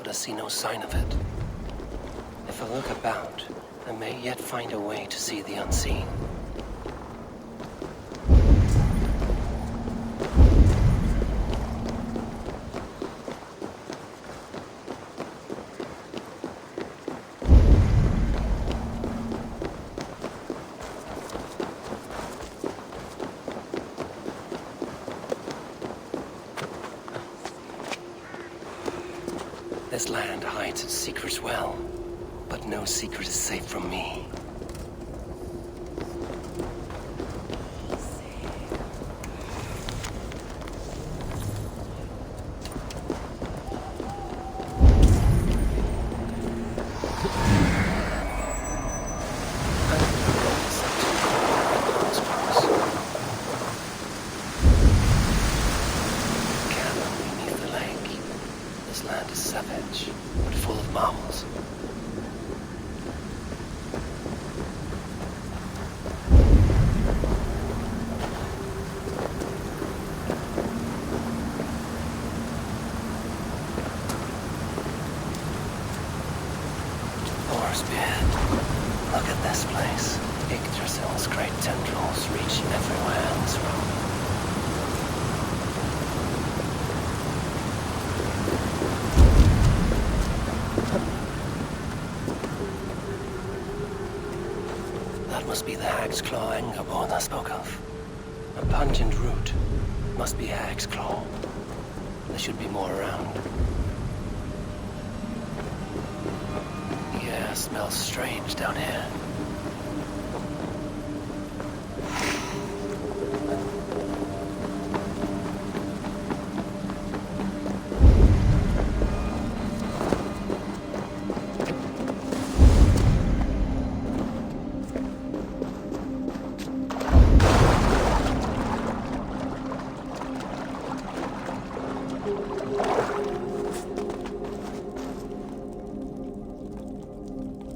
but I see no sign of it. If I look about, I may yet find a way to see the unseen. This land hides its secrets well, but no secret is safe from me. Look at this place. Yggdrasil's great tendrils reaching everywhere in this room. That must be the Hag's Claw Engelborn I spoke of. A pungent root. Must be Hag's Claw. There should be more around. Yeah, smells strange down here.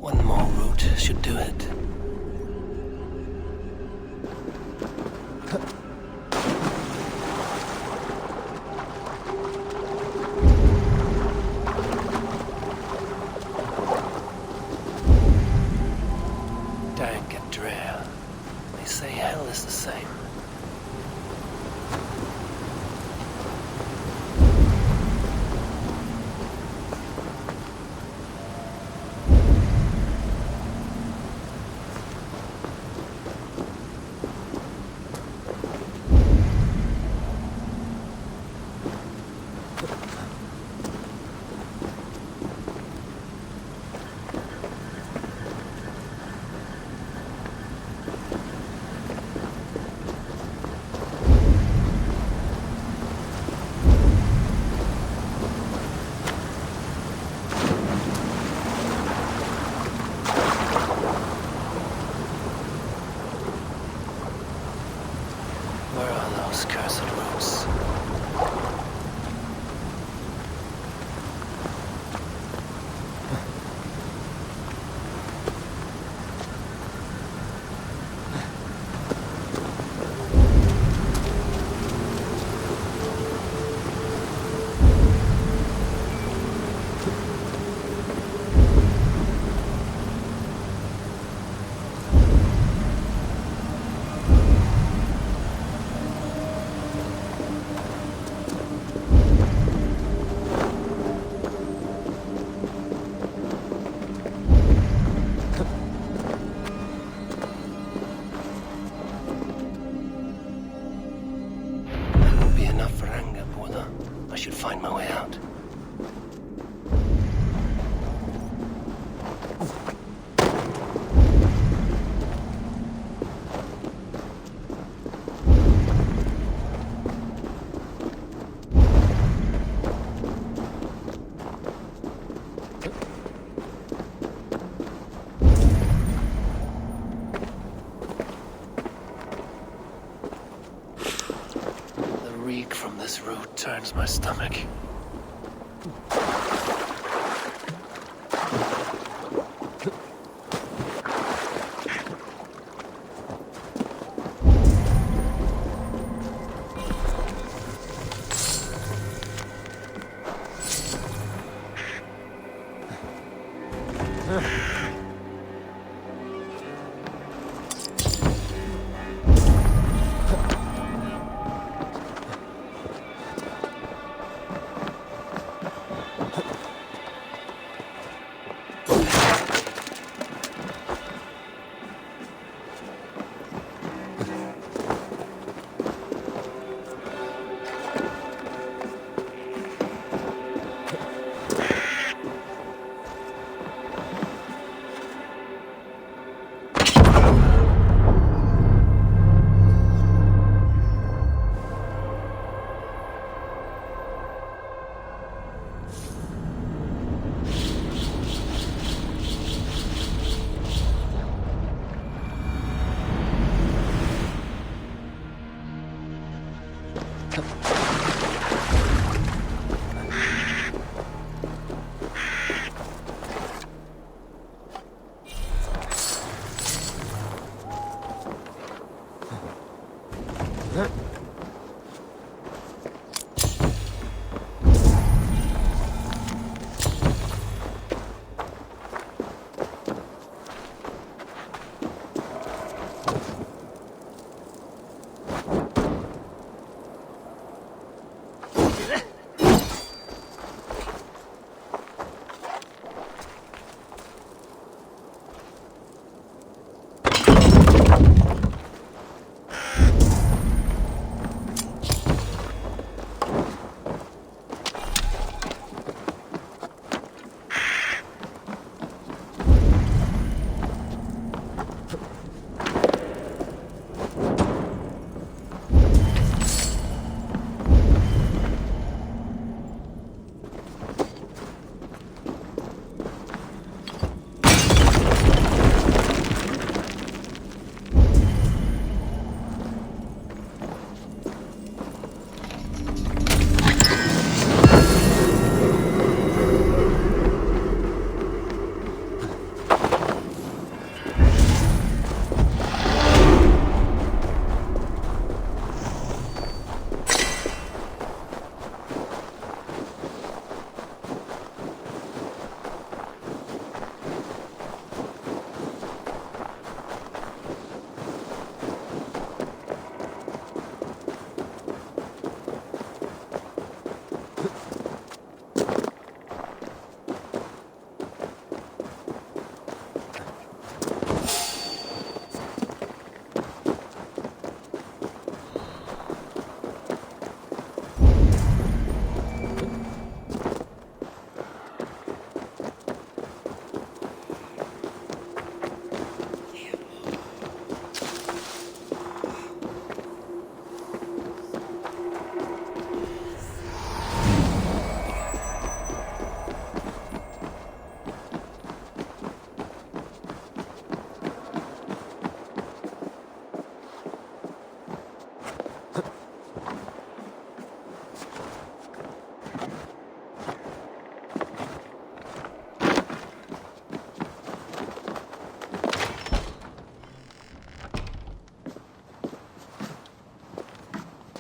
One more route should do it. Dank and drear. They say hell is the same.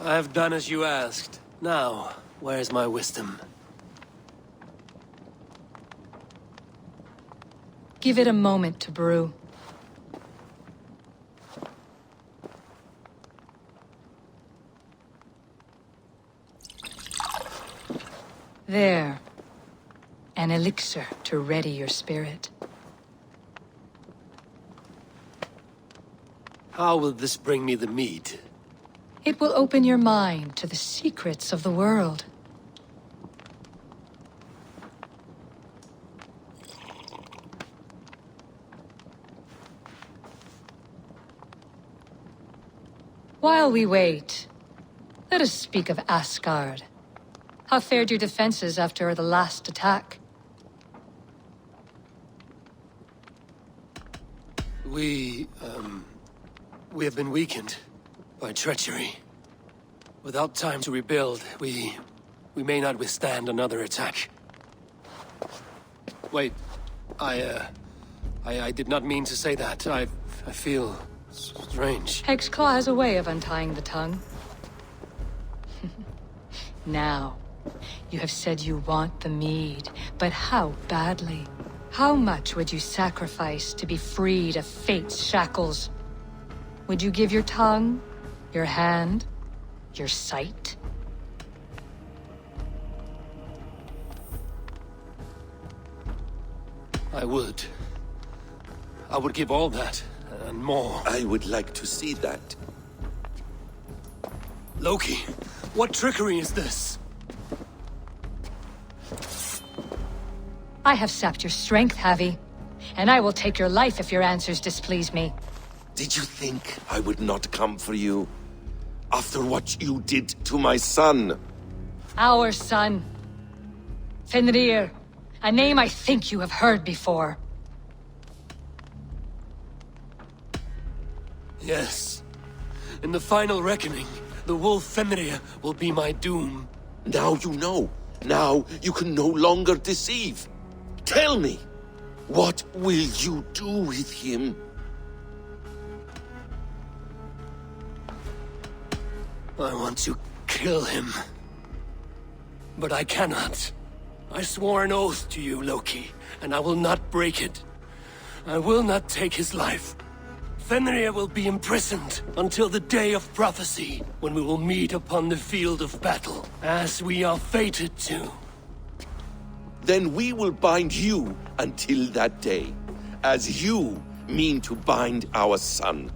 I have done as you asked. Now, where's my wisdom? Give it a moment to brew. There. An elixir to ready your spirit. How will this bring me the mead? It will open your mind to the secrets of the world. While we wait, let us speak of Asgard. How fared your defenses after the last attack? We have been weakened by treachery. Without time to rebuild, we may not withstand another attack. Wait, I did not mean to say that. I feel strange. Hexclaw has a way of untying the tongue. Now, you have said you want the mead, but how badly? How much would you sacrifice to be freed of fate's shackles? Would you give your tongue, your hand, your sight? I would. I would give all that, and more. I would like to see that. Loki, what trickery is this? I have sapped your strength, Havi, and I will take your life if your answers displease me. Did you think I would not come for you? After what you did to my son? Our son. Fenrir, a name I think you have heard before. Yes. In the final reckoning, the wolf Fenrir will be my doom. Now you know. Now you can no longer deceive. Tell me, what will you do with him? I want to kill him. But I cannot. I swore an oath to you, Loki, and I will not break it. I will not take his life. Fenrir will be imprisoned until the day of prophecy, when we will meet upon the field of battle, as we are fated to. Then we will bind you until that day, as you mean to bind our son.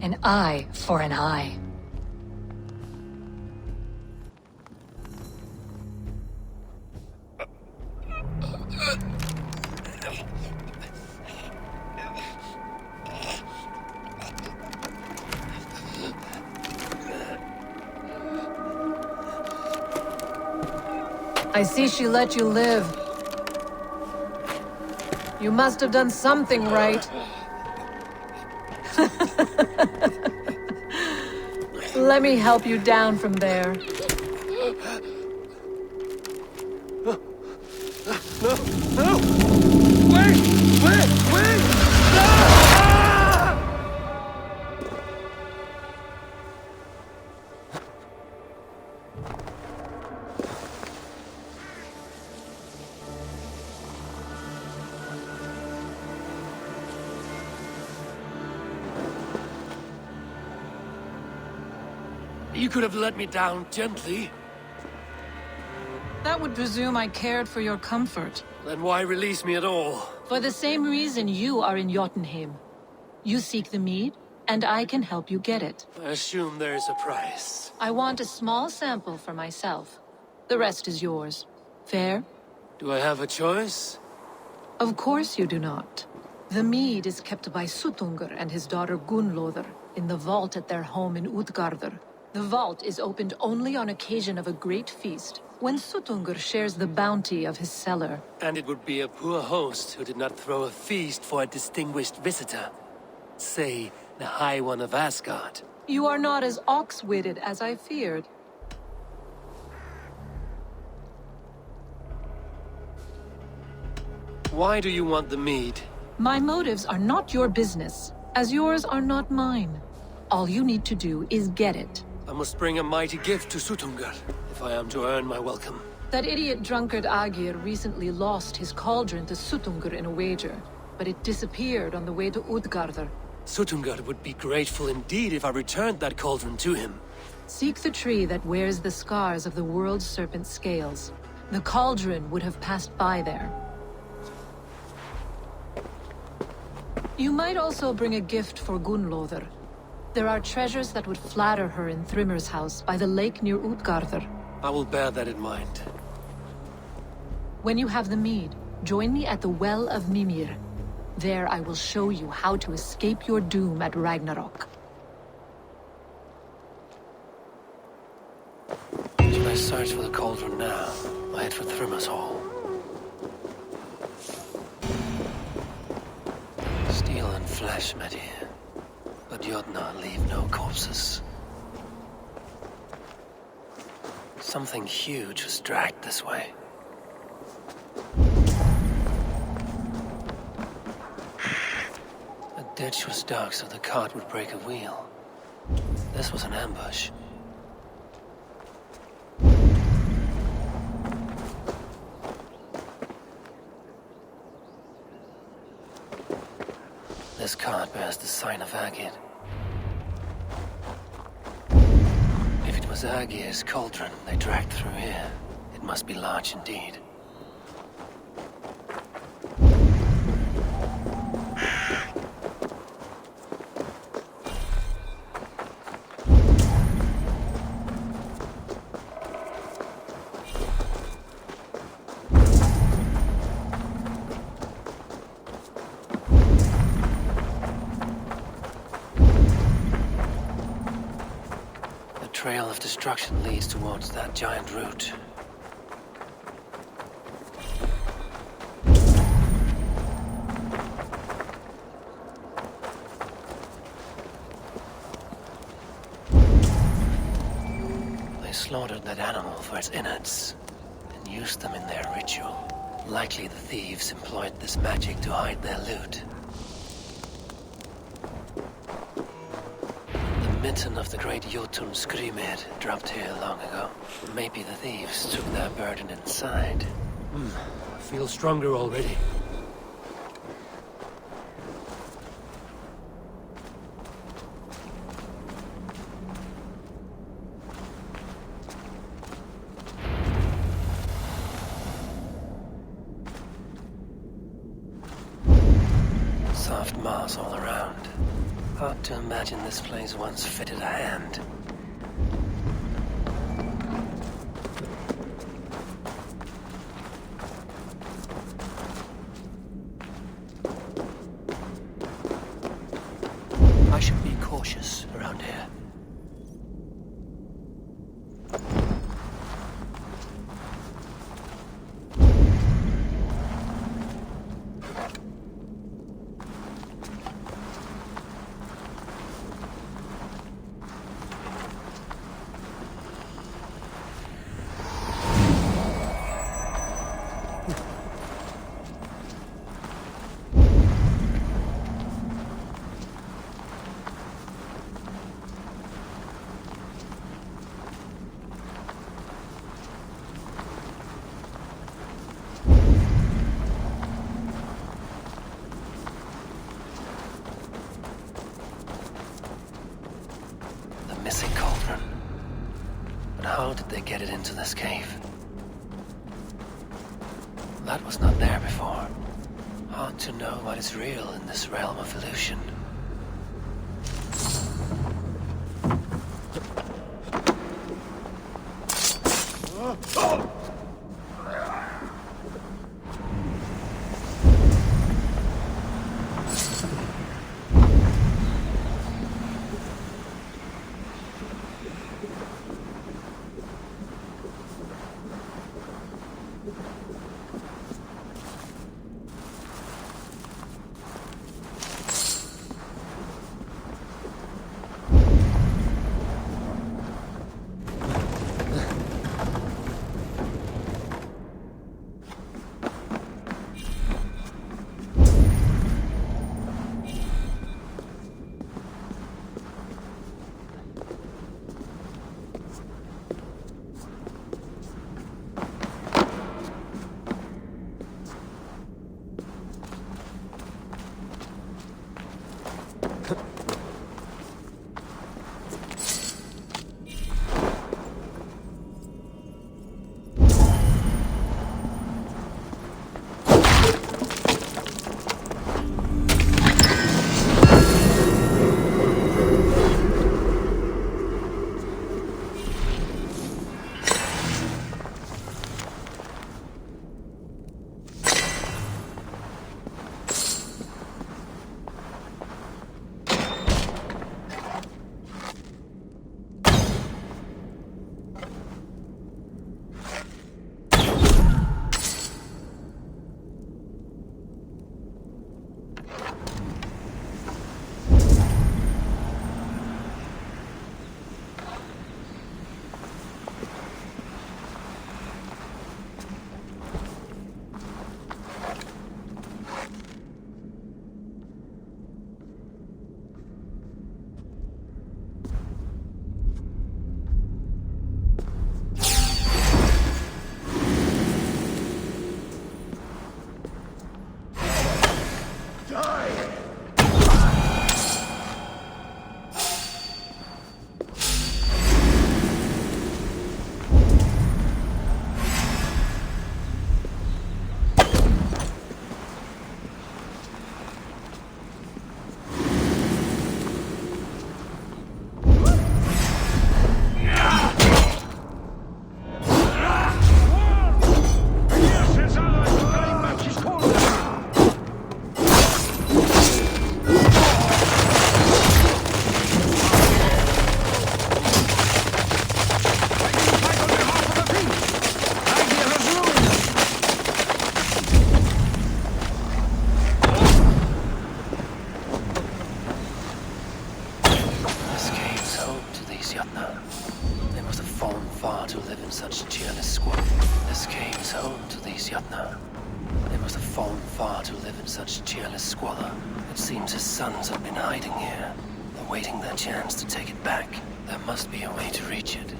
An eye for an eye. I see she let you live. You must have done something right. Let me help you down from there. No! Wait! You could have let me down gently. That would presume I cared for your comfort. Then why release me at all? For the same reason you are in Jotunheim. You seek the mead, and I can help you get it. I assume there is a price. I want a small sample for myself. The rest is yours. Fair? Do I have a choice? Of course you do not. The mead is kept by Suttungr and his daughter Gunnlóðr in the vault at their home in Utgardr. The vault is opened only on occasion of a great feast, when Suttungr shares the bounty of his cellar. And it would be a poor host who did not throw a feast for a distinguished visitor. Say, the High One of Asgard. You are not as ox-witted as I feared. Why do you want the mead? My motives are not your business, as yours are not mine. All you need to do is get it. I must bring a mighty gift to Suttungr, if I am to earn my welcome. That idiot drunkard Agir recently lost his cauldron to Suttungr in a wager, but it disappeared on the way to Utgardr. Suttungr would be grateful indeed if I returned that cauldron to him. Seek the tree that wears the scars of the world's serpent scales. The cauldron would have passed by there. You might also bring a gift for Gunnlóðr. There are treasures that would flatter her in Thrimmer's house by the lake near Utgardr. I will bear that in mind. When you have the mead, join me at the Well of Mimir. There I will show you how to escape your doom at Ragnarok. Should I search for the cauldron now? I head for Thrimmer's hall. Steel and flesh met here, but Jotnar leave no corpses. Something huge was dragged this way. The ditch was dark, so the cart would break a wheel. This was an ambush. this card bears the sign of Agid. If it was Agir's cauldron they dragged through here, it must be large indeed. The trail of destruction leads towards that giant root. They slaughtered that animal for its innards and used them in their ritual. Likely the thieves employed this magic to hide their loot. The mitten of the great Jotun Skrimir dropped here long ago. Maybe the thieves took their burden inside. I feel stronger already. Soft moss all around. Hard to imagine this place once fitted a hand. I should be cautious around here. Missing cauldron. But how did they get it into this cave? That was not there before. Hard to know what is real in this realm of illusion. live in such cheerless squalor. This cave is home to these Jotnar. They must have fallen far to live in such cheerless squalor. It seems his sons have been hiding here, awaiting their chance to take it back. There must be a way to reach it.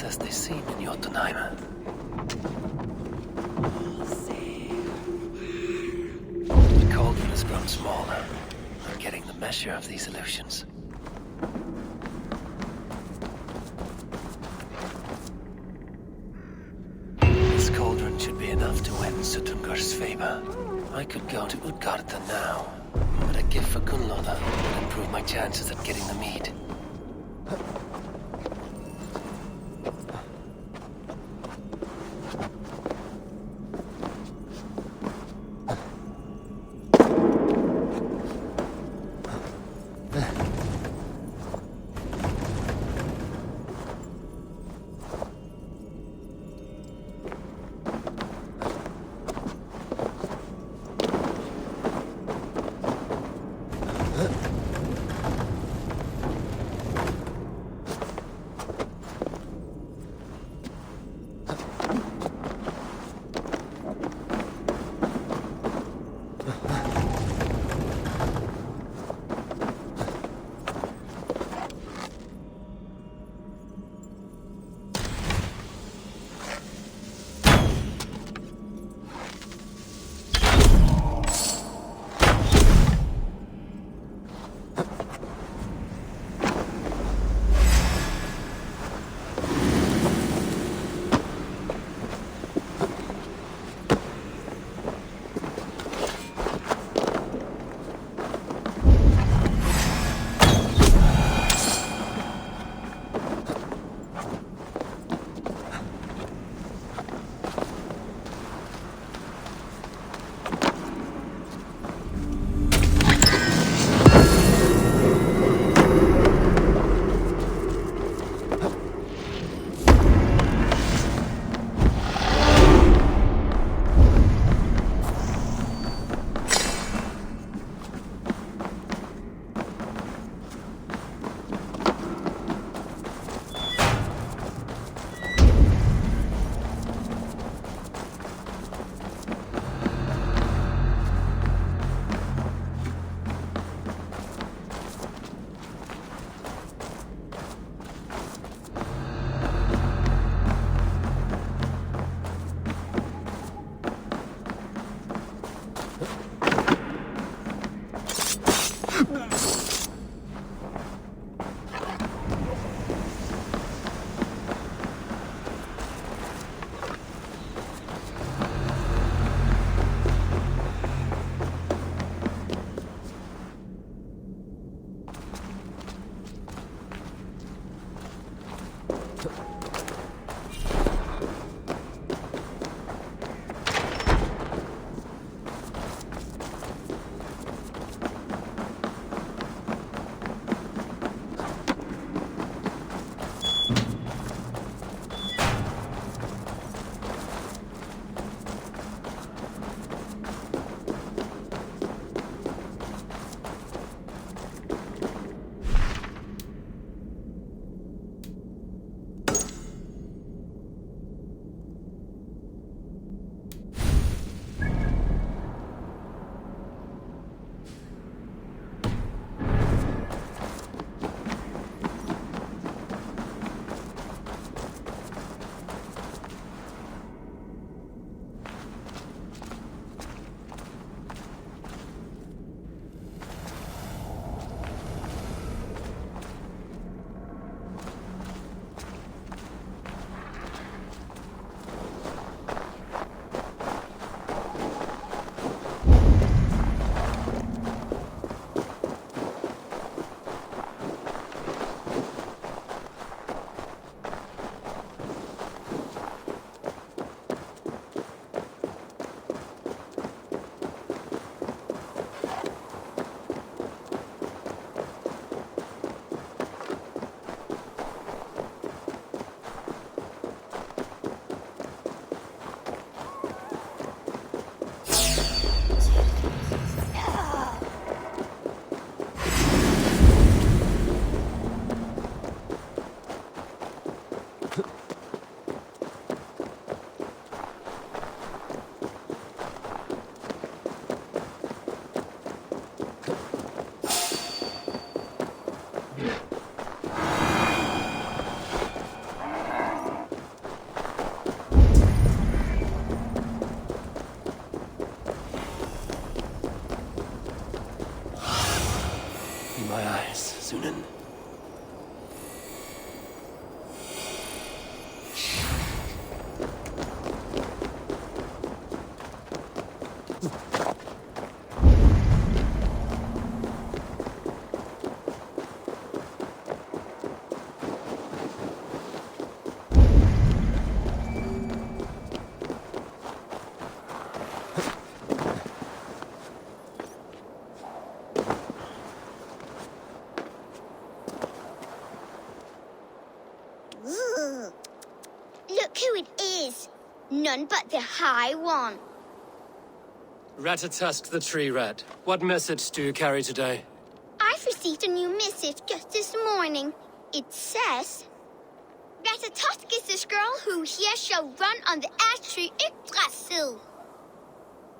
As they seem in Jotunheim. The cauldron has grown smaller. I'm getting the measure of these illusions. This cauldron should be enough to win Suttungur's favor. I could go to Utgarda now, but a gift for Gunnlóða would improve my chances at getting the mead. Be my eyes, Sunan. Ugh. Look who it is. None but the High One. Ratatusk the Tree Rat. What message do you carry today? I've received a new message just this morning. It says, Ratatusk is this girl who here shall run on the ash tree Yggdrasil.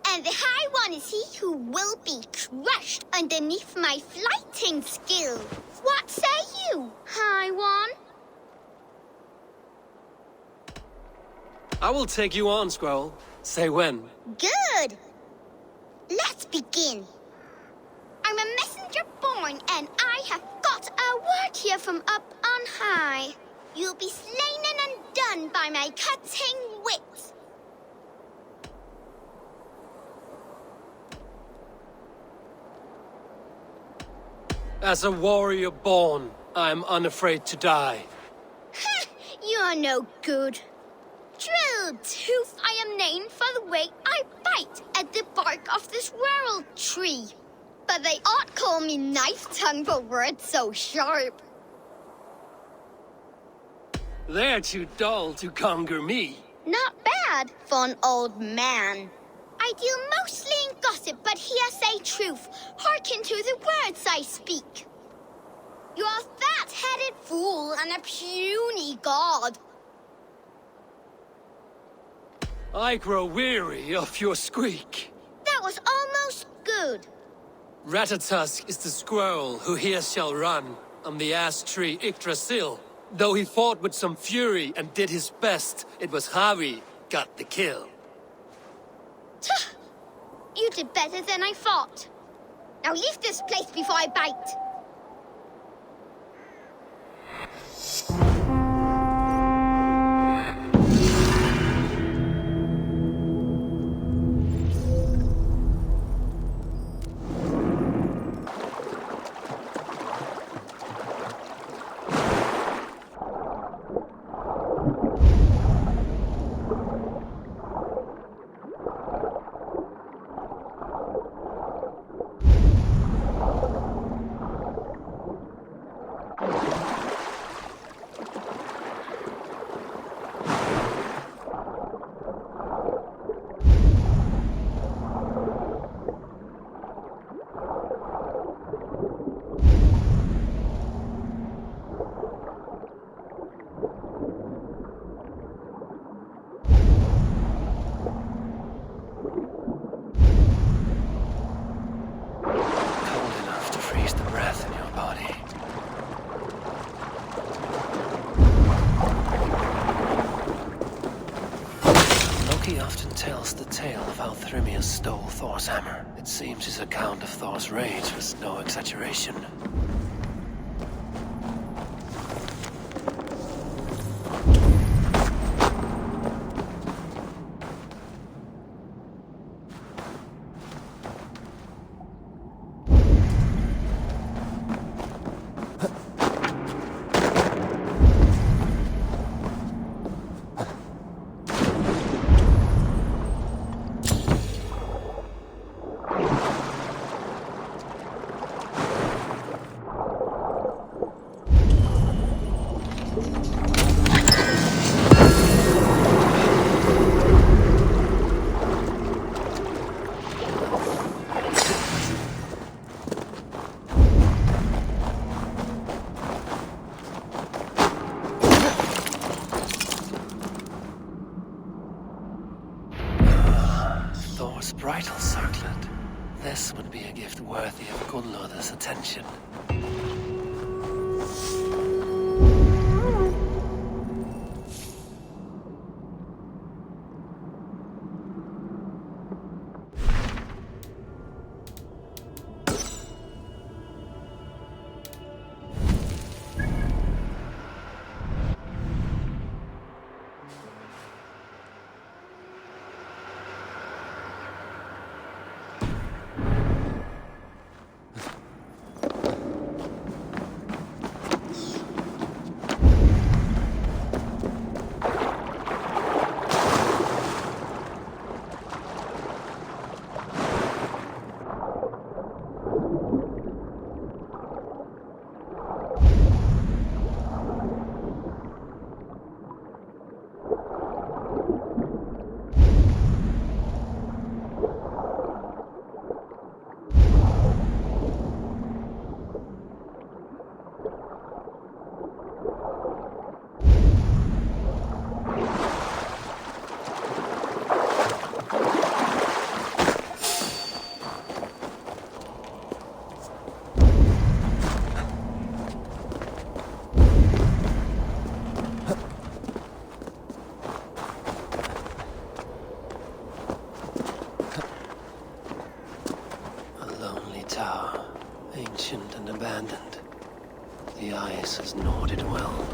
And the High One is he who will be crushed underneath my flighting skill. What say you, High One? I will take you on, Squirrel. Say when. Good. Let's begin. I'm a messenger born, and I have got a word here from up on high. You'll be slain and undone by my cutting wit. As a warrior born, I am unafraid to die. You're no good. Drill tooth, I am named for the way I bite at the bark of this world tree. But they ought call me knife tongue for words so sharp. They're too dull to conquer me. Not bad for an old man. I deal mostly in gossip, but here say truth. Hearken to the words I speak. You're a fat-headed fool and a puny god. I grow weary of your squeak. That was almost good. Ratatusk is the squirrel who here shall run on the ash tree Yggdrasil. Though he fought with some fury and did his best, it was Harry got the kill. You did better than I thought. Now leave this place before I bite. Stole Thor's hammer. It seems his account of Thor's rage was no exaggeration. Bridal circlet. This would be a gift worthy of Gunnlod's attention. tower, ancient and abandoned. The ice has gnawed it well.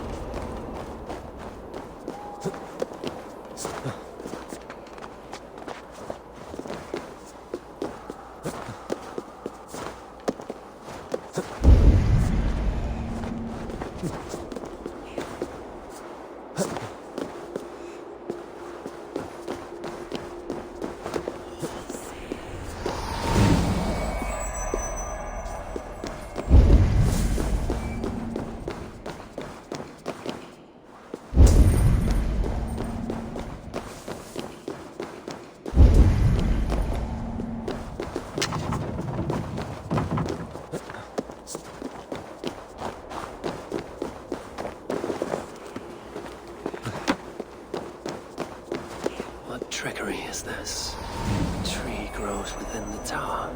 What trickery is this? A tree grows within the tower.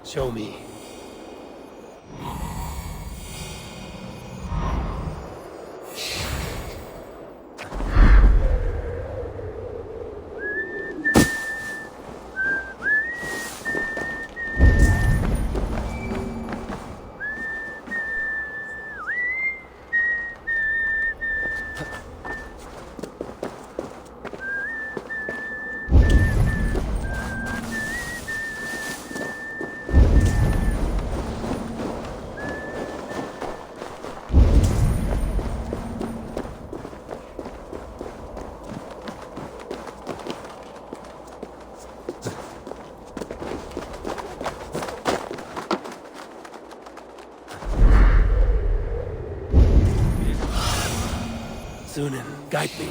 Show me. Sunan, guide me.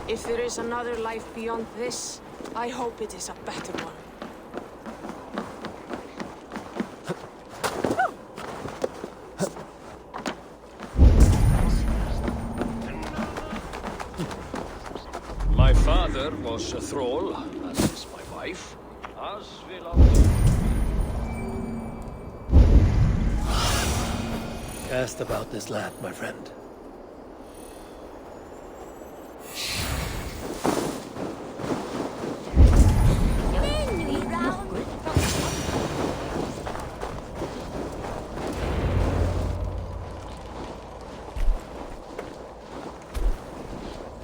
If there is another life beyond this, I hope it is a better one. My father was a thrall, as is my wife, as will our... Cast about this land, my friend.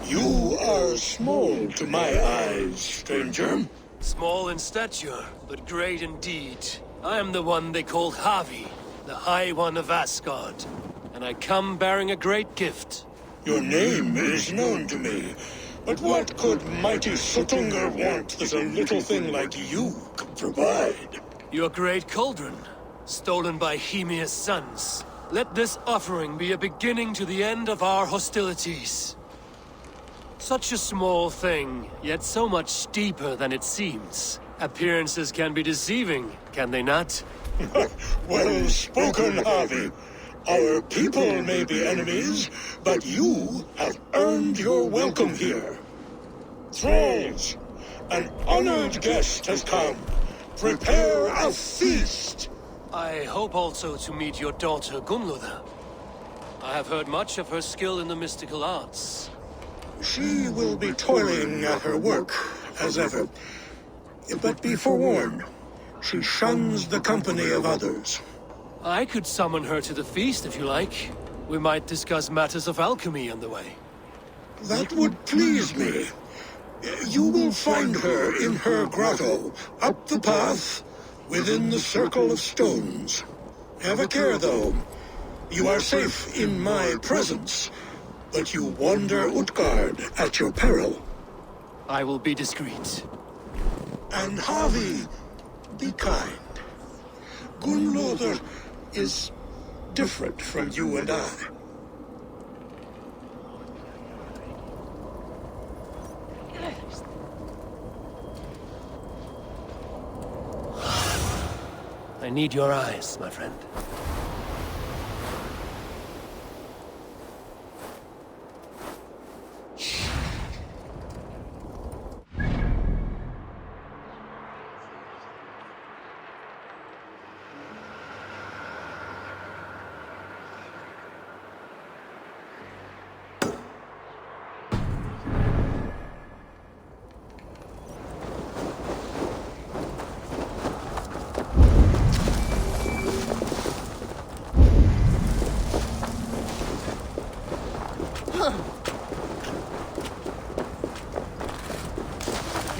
You are small to my eyes, stranger. Small in stature, but great in deed. I am the one they call Havi, the High One of Asgard, and I come bearing a great gift. Your name is known to me, but what could mighty Suttungr want that a little thing like you could provide? Your great cauldron, stolen by Hymir's sons. Let this offering be a beginning to the end of our hostilities. Such a small thing, yet so much deeper than it seems. Appearances can be deceiving, can they not? Well spoken, Havi. Our people may be enemies, but you have earned your welcome here. Thralls, an honored guest has come. Prepare a feast. I hope also to meet your daughter Gunnlother. I have heard much of her skill in the mystical arts. She will be toiling at her work, as ever. But be forewarned, she shuns the company of others. I could summon her to the feast if you like. We might discuss matters of alchemy on the way. That would please me. You will find her in her grotto, up the path, within the circle of stones. Have a care, though. You are safe in my presence, but you wander Utgard at your peril. I will be discreet. And Havi, be kind. Gunnlother is different from you and I. I need your eyes, my friend.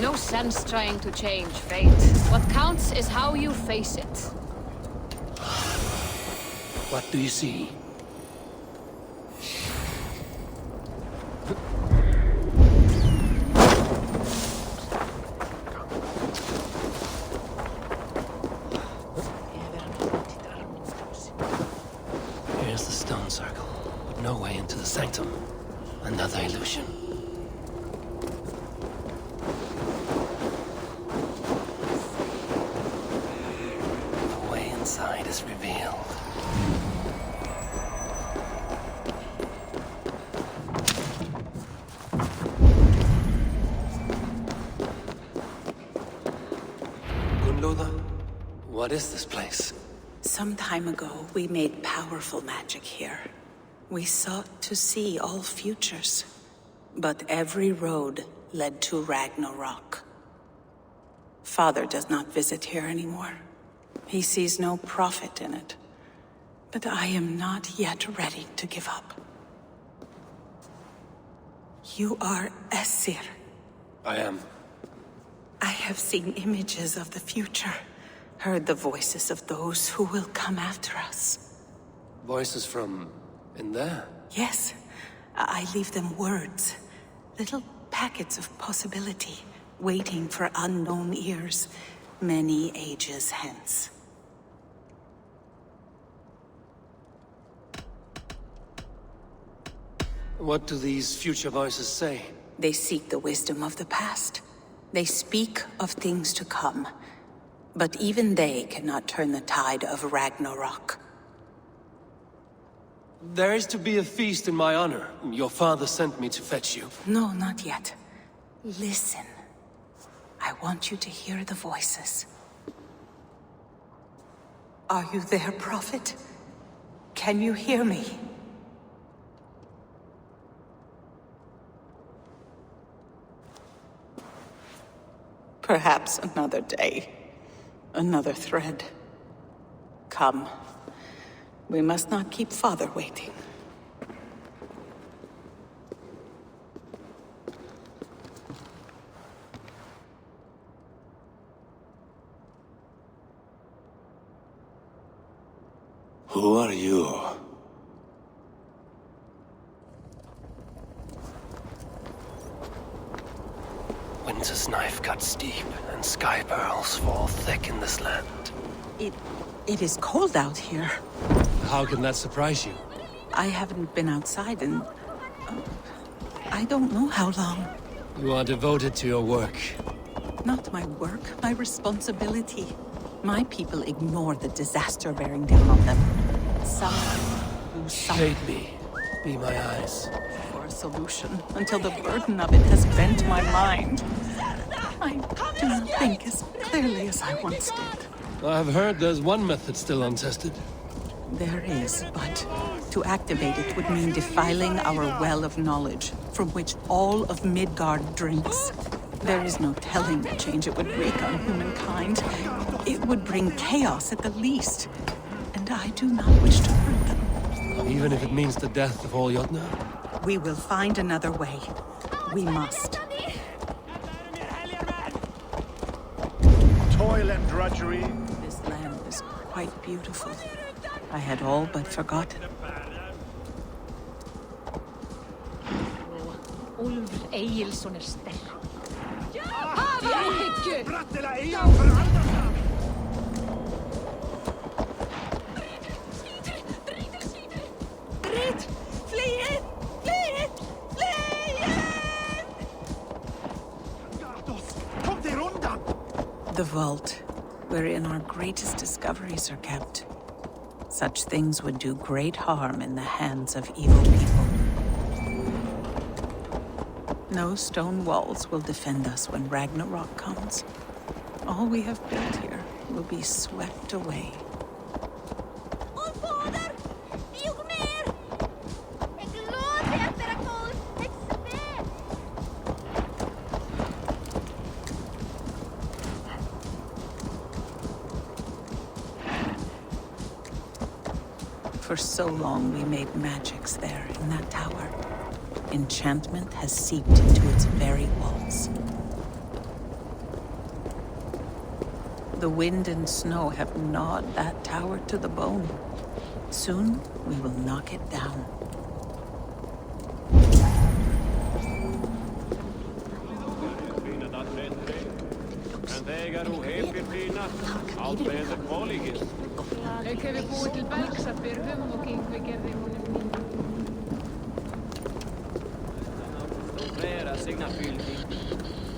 No sense trying to change fate. What counts is how you face it. What do you see? Here's the stone circle, but no way into the sanctum. Another illusion. The way inside is revealed. What is this place? Some time ago, we made powerful magic here. We sought to see all futures. But every road led to Ragnarok. Father does not visit here anymore. He sees no profit in it. But I am not yet ready to give up. You are Aesir. I am. I have seen images of the future, heard the voices of those who will come after us. Voices from in there? Yes, I leave them words. Little packets of possibility, waiting for unknown ears, many ages hence. What do these future voices say? They seek the wisdom of the past. They speak of things to come. But even they cannot turn the tide of Ragnarok. There is to be a feast in my honor. Your father sent me to fetch you. No, not yet. Listen. I want you to hear the voices. Are you there, Prophet? Can you hear me? Perhaps another day. Another thread. Come. We must not keep Father waiting. Who are you? Winter's knife cuts deep, and sky pearls fall thick in this land. It is cold out here. How can that surprise you? I haven't been outside in... I don't know how long. You are devoted to your work. Not my work, my responsibility. My people ignore the disaster bearing down on them. Shade me. Be my eyes. For a solution, until the burden of it has bent my mind. I do not think as clearly as I once did. I've heard there's one method still untested. There is, but to activate it would mean defiling our well of knowledge, from which all of Midgard drinks. There is no telling the change it would wreak on humankind. It would bring chaos at the least. And I do not wish to hurt them. Even if it means the death of all Jotnar? We will find another way. We must. Toil and drudgery. This land is quite beautiful. I had all but forgotten. Ulf Egilson är sterk. Brattela Eivor för Aldersham! The vault, wherein our greatest discoveries are kept. Such things would do great harm in the hands of evil people. No stone walls will defend us when Ragnarok comes. All we have built here will be swept away. For so long we made magics there in that tower. Enchantment has seeped into its very walls. The wind and snow have gnawed that tower to the bone. Soon we will knock it down.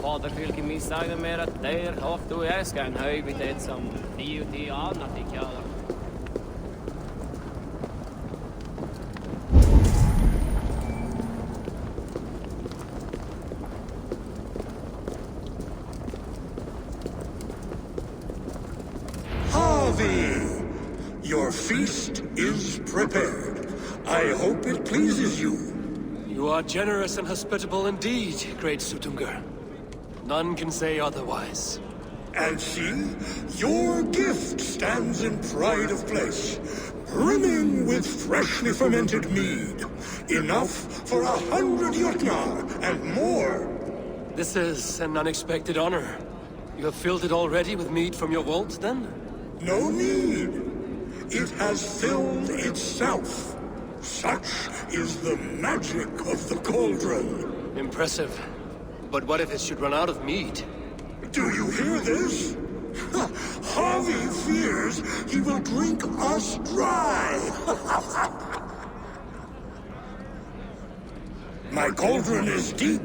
Faderfylket missagde mer at der ofte jeg skal en høyvitet som de og de annet ikke har. Ha! prepared. I hope it pleases you. You are generous and hospitable indeed, great Suttungr. None can say otherwise. And see, your gift stands in pride of place, brimming with freshly fermented mead. Enough for 100 Jotnar and more. This is an unexpected honor. You have filled it already with mead from your vault, then? No need. It has filled itself. Such is the magic of the cauldron. Impressive. But what if it should run out of mead? Do you hear this? Harvey fears he will drink us dry. My cauldron is deep,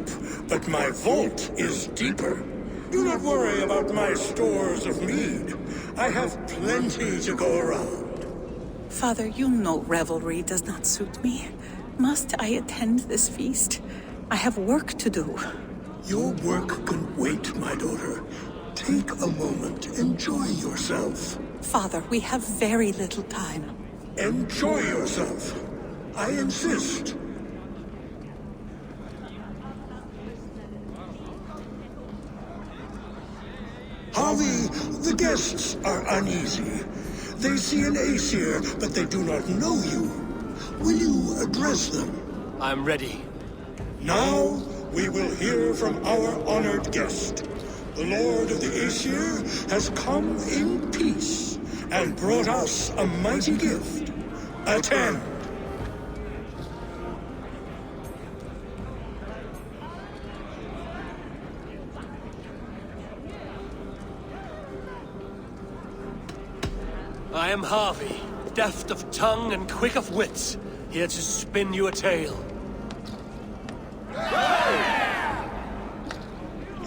but my vault is deeper. Do not worry about my stores of mead. I have plenty to go around. Father, you know revelry does not suit me. Must I attend this feast? I have work to do. Your work can wait, my daughter. Take a moment, enjoy yourself. Father, we have very little time. Enjoy yourself. I insist. Harvey, the guests are uneasy. They see an Aesir, but they do not know you. Will you address them? I'm ready. Now, we will hear from our honored guest. The Lord of the Aesir has come in peace and brought us a mighty gift. Attend. I am Harvey, deft of tongue and quick of wit, here to spin you a tale.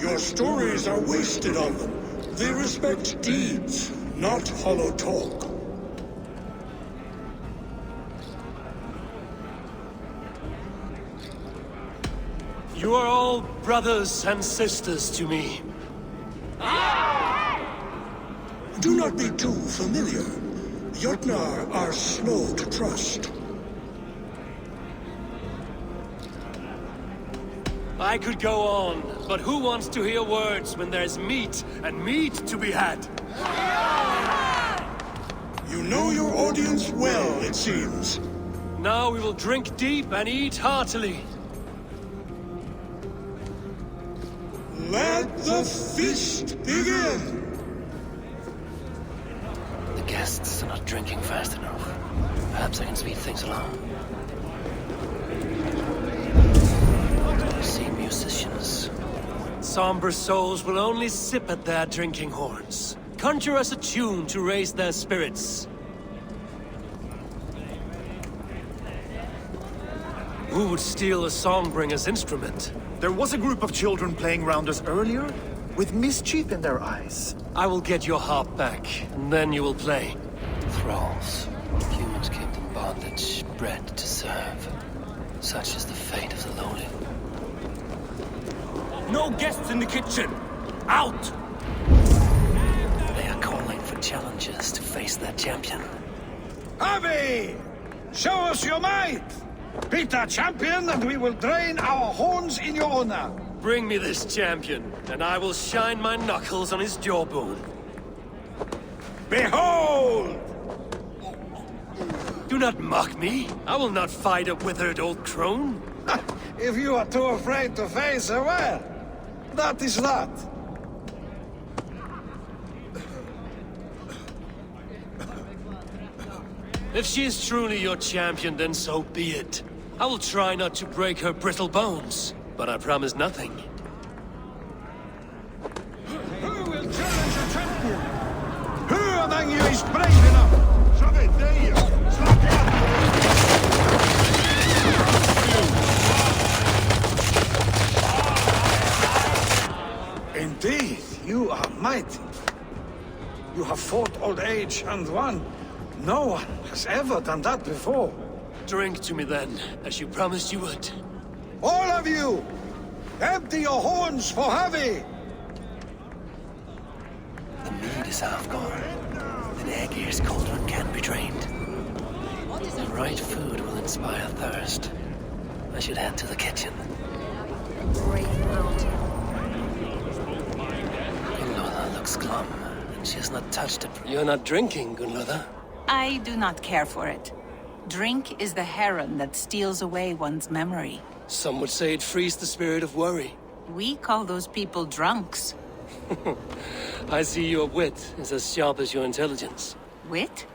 Your stories are wasted on them. They respect deeds, not hollow talk. You are all brothers and sisters to me. Do not be too familiar. Jotnar are slow to trust. I could go on, but who wants to hear words when there's meat and meat to be had? You know your audience well, it seems. Now we will drink deep and eat heartily. Let the feast begin! The guests are not drinking fast enough. Perhaps I can speed things along. I see musicians. Somber souls will only sip at their drinking horns. Conjure us a tune to raise their spirits. Who would steal a songbringer's instrument? There was a group of children playing round us earlier, with mischief in their eyes. I will get your harp back, and then you will play. Thralls. Humans kept in bondage, bred to serve. Such is the fate of the lowly. No guests in the kitchen! Out! They are calling for challengers to face their champion. Harvey! Show us your might! Beat our champion and we will drain our horns in your honor! Bring me this champion, and I will shine my knuckles on his jawbone. Behold! Do not mock me. I will not fight a withered old crone. If you are too afraid to face her, well, that is that. If she is truly your champion, then so be it. I will try not to break her brittle bones, but I promise nothing. Who will challenge a champion? Who among you is brave enough? Shove it, there you slap it up. Indeed, you are mighty. You have fought old age and won. No one has ever done that before. Drink to me then, as you promised you would. All of you! Empty your horns for Harvey! The mead is half gone. In Aegir's cauldron can be drained. The right food will inspire thirst. I should head to the kitchen. Great mountain. Gunloda looks glum, and she has not touched it. You're not drinking, Gunloda. I do not care for it. Drink is the heron that steals away one's memory. Some would say it frees the spirit of worry. We call those people drunks. I see your wit is as sharp as your intelligence. Wit?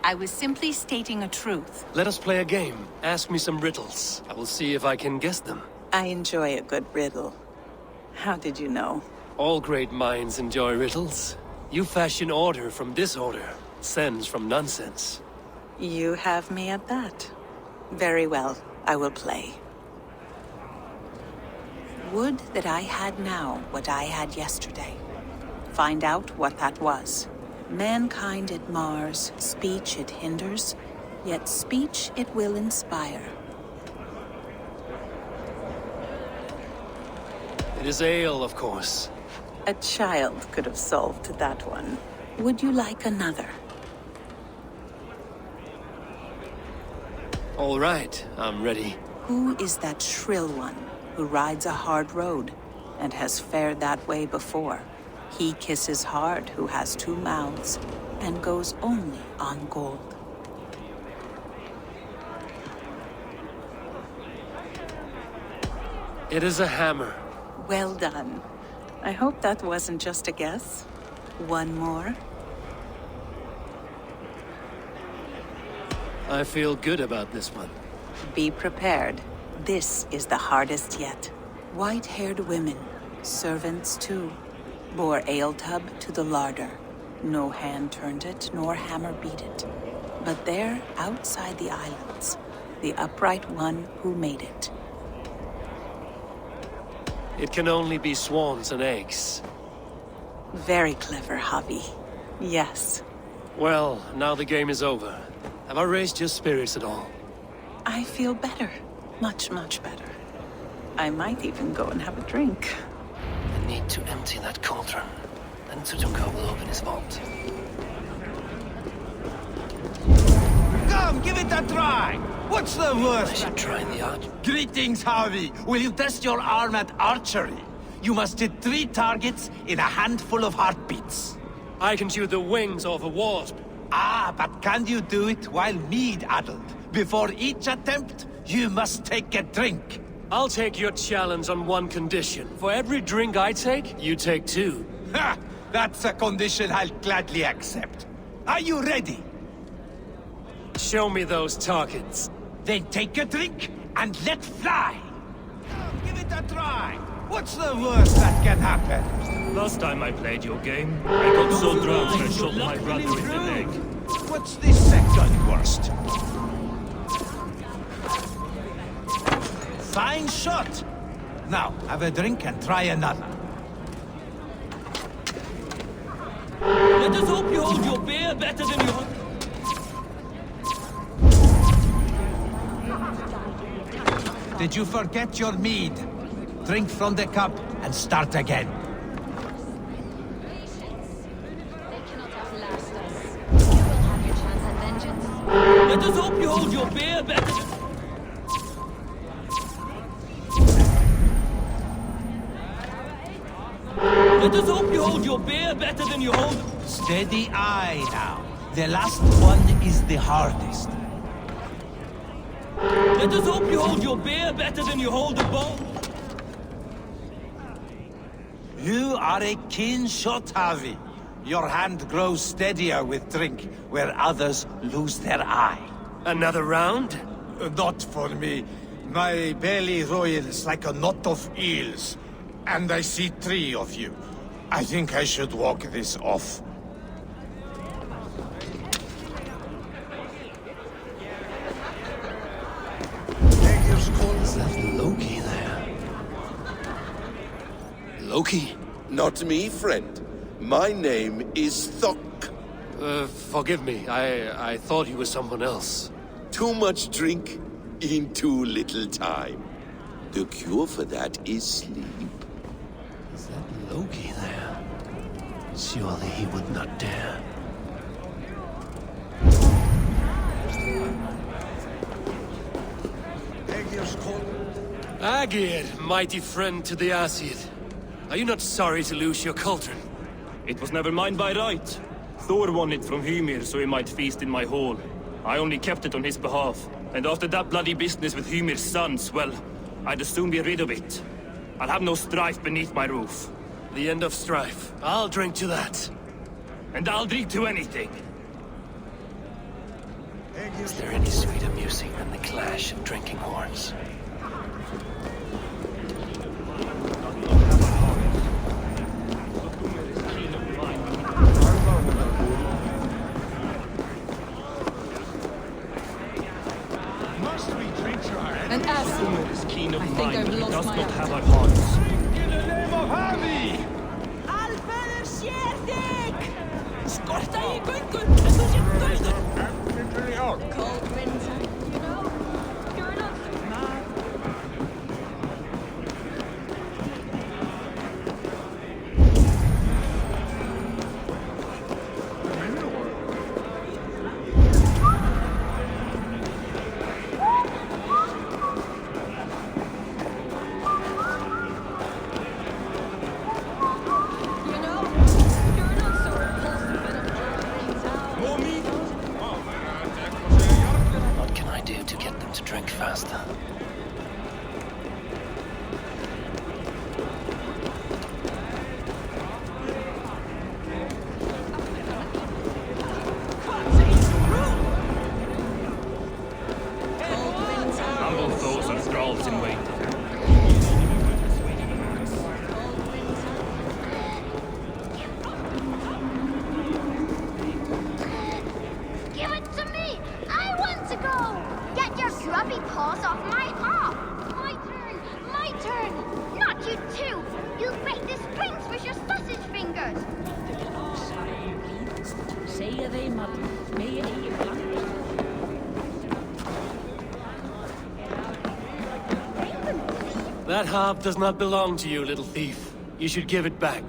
I was simply stating a truth. Let us play a game. Ask me some riddles. I will see if I can guess them. I enjoy a good riddle. How did you know? All great minds enjoy riddles. You fashion order from disorder, sense from nonsense. You have me at that. Very well, I will play. Would that I had now what I had yesterday. Find out what that was. Mankind it mars, speech it hinders, yet speech it will inspire. It is ale, of course. A child could have solved that one. Would you like another? All right, I'm ready. Who is that shrill one who rides a hard road and has fared that way before? He kisses hard who has two mouths and goes only on gold. It is a hammer. Well done. I hope that wasn't just a guess. One more. I feel good about this one. Be prepared. This is the hardest yet. White-haired women, servants too, bore ale tub to the larder. No hand turned it, nor hammer beat it. But there, outside the islands, the upright one who made it. It can only be swans and eggs. Very clever, Javi. Yes. Well, now the game is over. Have I raised your spirits at all? I feel better. Much, much better. I might even go and have a drink. I need to empty that cauldron. Then Sutunko will open his vault. Come, give it a try! What's the worst? I should try the arch. Greetings, Harvey. Will you test your arm at archery? You must hit 3 targets in a handful of heartbeats. I can shoot the wings off a wasp. Ah, but can you do it while mead-addled? Before each attempt, you must take a drink. I'll take your challenge on one condition. For every drink I take, you take 2. Ha! That's a condition I'll gladly accept. Are you ready? Show me those targets. Then take a drink and let fly. Come, give it a try. What's the worst that can happen? Last time I played your game, I got so drunk I shot my brother in the leg. What's the second worst? Fine shot. Now, have a drink and try another. Let us hope you hold your beer better than you hold... Did you forget your mead? Drink from the cup and start again. Let us hope you hold your beer better than... Let us hope you hold your beer better than you hold... Steady eye now. The last one is the hardest. Let us hope you hold your beer better than you hold a ball. You are a keen shot, Harvey. Your hand grows steadier with drink, where others lose their eye. Another round? Not for me. My belly roils like a knot of eels. And I see 3 of you. I think I should walk this off. Is that Loki there? Loki? Not me, friend. My name is Thok. Forgive me. I thought you were someone else. Too much drink in too little time. The cure for that is sleep. Is that Loki there? Surely he would not dare. Agir, mighty friend to the Aesir. Are you not sorry to lose your cauldron? It was never mine by right. Thor won it from Hymir so he might feast in my hall. I only kept it on his behalf. And after that bloody business with Hymir's sons, well, I'd as soon be rid of it. I'll have no strife beneath my roof. The end of strife. I'll drink to that. And I'll drink to anything. Is there any sweeter music than the clash of drinking horns? An Asir. Is keen of I think mind, I've but he lost does my not have our appetite. hearts. In the name of Harvey! Alfeður sér þig! Skorta í göngur, en þú sér dauður! Cold winter, you know? You're not mad. What can I do to get them to drink faster? Humble foes and thralls in wait. Give it to me! I want to go! Get your grubby paws off my harp! My turn! My turn! Not you too! You'll break the strings with your sausage fingers! Segja þeim að megin eigi bland. That harp does not belong to you, little thief. You should give it back.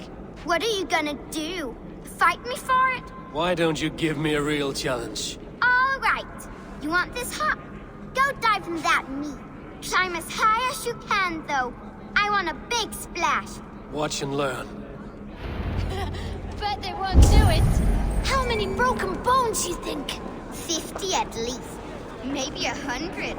What are you gonna do? Fight me for it? Why don't you give me a real challenge? All right. You want this harp? Go dive in that meat. Climb as high as you can, though. I want a big splash. Watch and learn. Bet they won't do it. How many broken bones, you think? 50 at least. Maybe 100.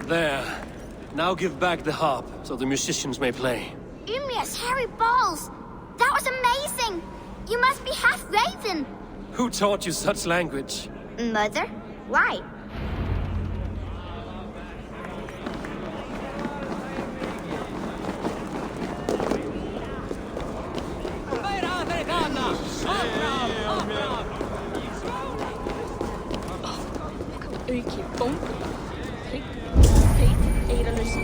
There. Now give back the harp, so the musicians may play. Ymir's hairy balls! That was amazing! You must be half raven! Who taught you such language? Mother? Why? Auki bóngur, hrygg, feit, eiralösi.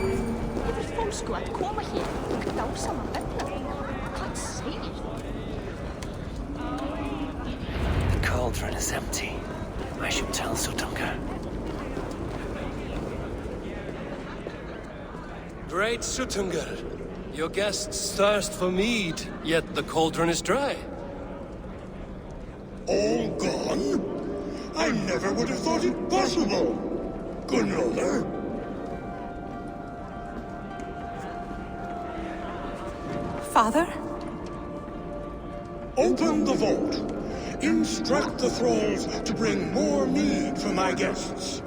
Ég vil fólksku að koma hér og dásama börna. Hvað segir þú? The cauldron is empty. I should tell Suttungr. Great Suttungr, your guests thirst for mead, yet the cauldron is dry. All gone? I never would have thought it possible. Gunloder. Father? Open the vault. Instruct the thralls to bring more mead for my guests.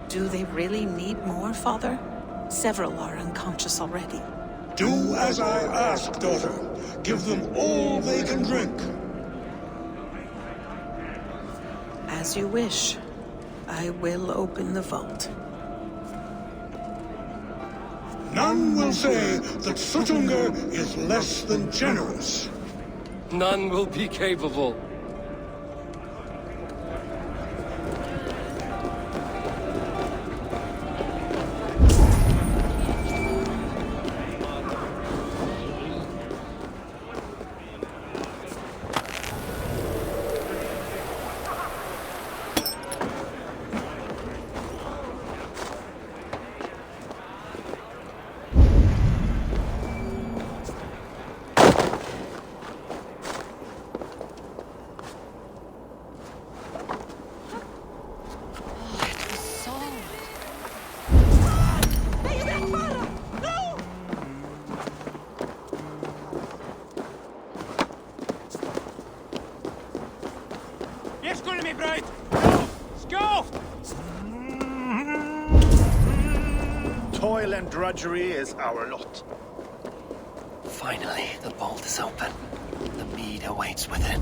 Do they really need more, Father? Several are unconscious already. Do as I ask, daughter. Give them all they can drink. As you wish. I will open the vault. None will say that Suttungr is less than generous. None will be capable. right! Go! Go! Toil and drudgery is our lot. Finally, the vault is open. The mead awaits within.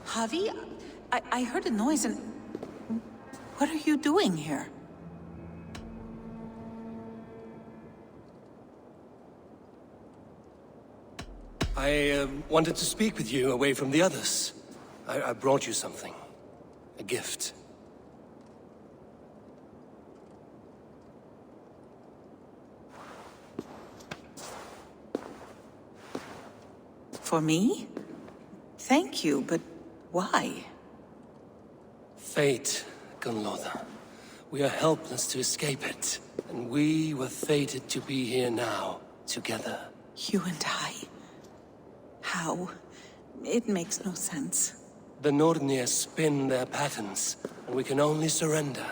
Javi, I heard a noise and... What are you doing here? I wanted to speak with you away from the others. I brought you something. A gift. For me? Thank you, but why? Fate, Gunloda. We are helpless to escape it. And we were fated to be here now, together. You and I? How? It makes no sense. The Nordnir spin their patterns, and we can only surrender.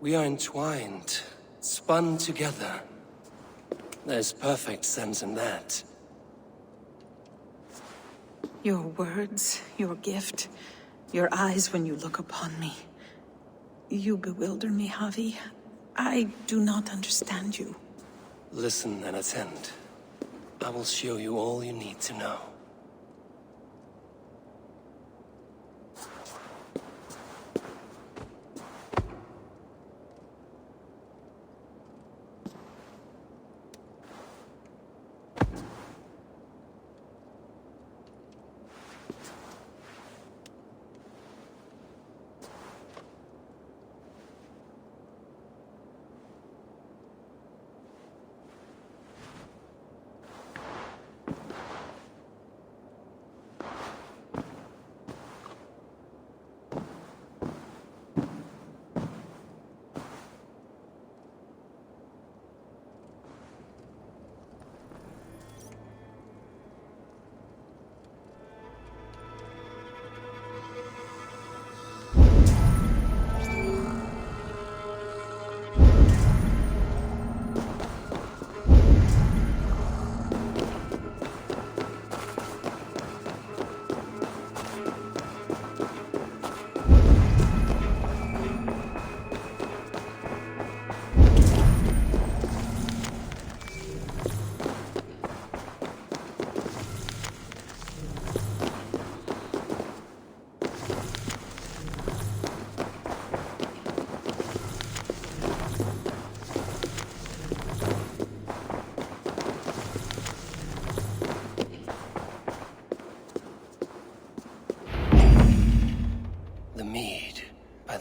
We are entwined, spun together. There's perfect sense in that. Your words, your gift, your eyes when you look upon me. You bewilder me, Javi. I do not understand you. Listen and attend. I will show you all you need to know.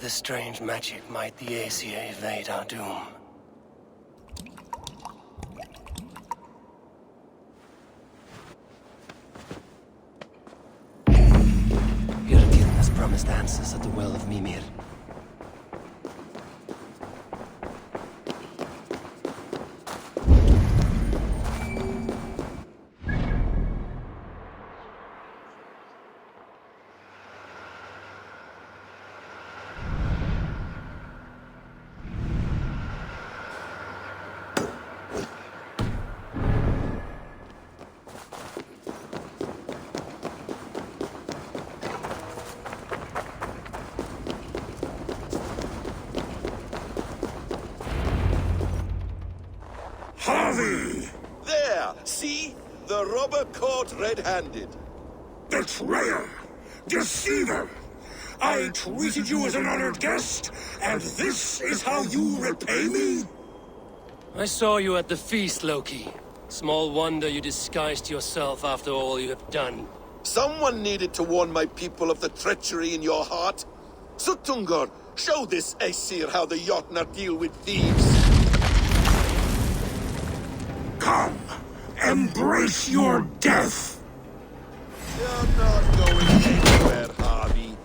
This strange magic might the Aesir evade our doom. Jurgen has promised answers at the Well of Mimir. There! See? The robber caught red-handed. Betrayer! Deceiver! I treated you as an honored guest, and this is how you repay me? I saw you at the feast, Loki. Small wonder you disguised yourself after all you have done. Someone needed to warn my people of the treachery in your heart. Suttungr, show this Aesir how the Jotnar deal with thieves. Come, embrace your death! You're not going anywhere, Harvey.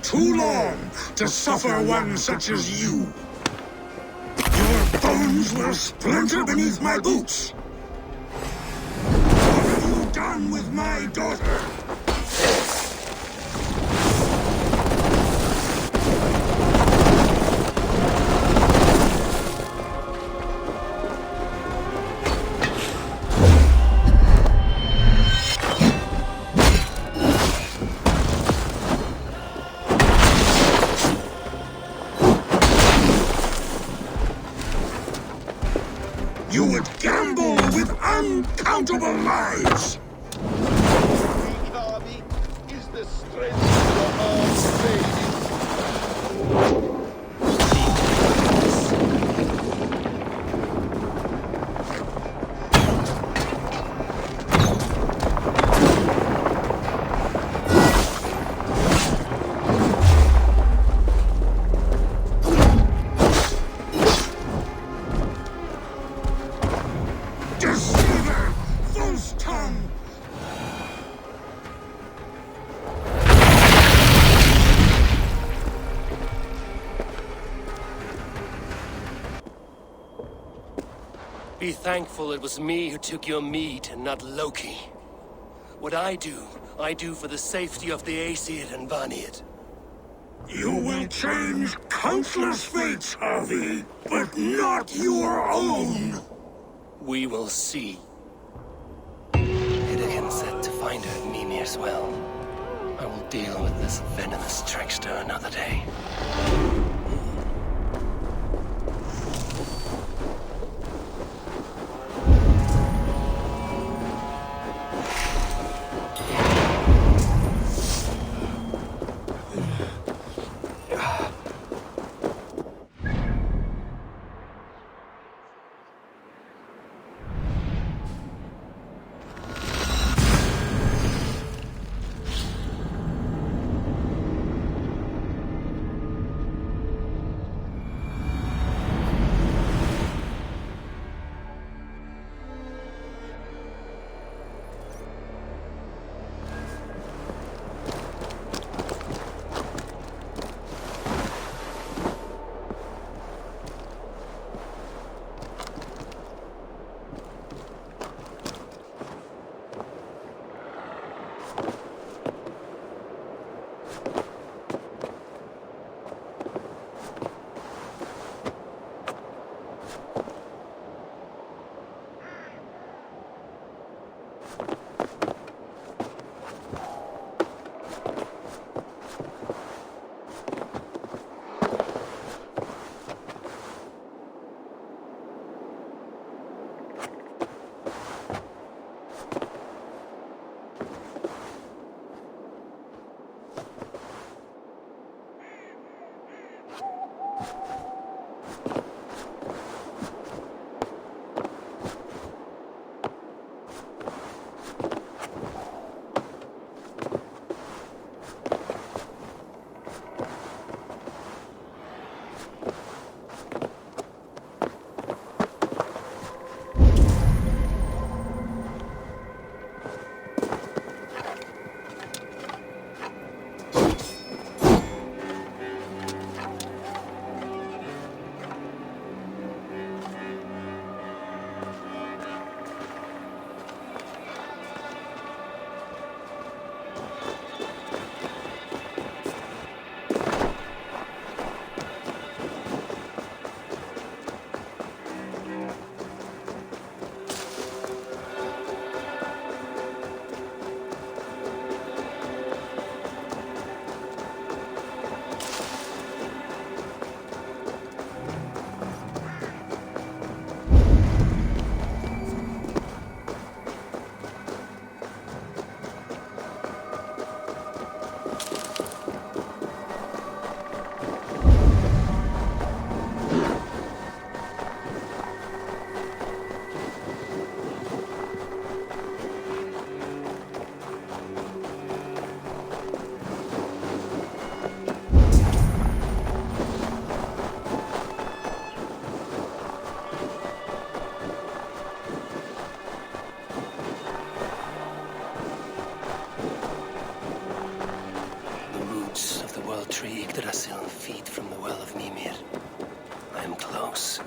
too long to suffer one such as you. Your bones will splinter beneath my boots. What have you done with my daughter? You would gamble with uncountable lives! Weak army is the strength of your arms fading. Deceiver! False tongue! Be thankful it was me who took your meat and not Loki. What I do for the safety of the Aesir and Vanir. You will change countless fates, Harvey, but not your own! We will see. Hidekin said to find her at Mimir's well. I will deal with this venomous trickster another day. I am close.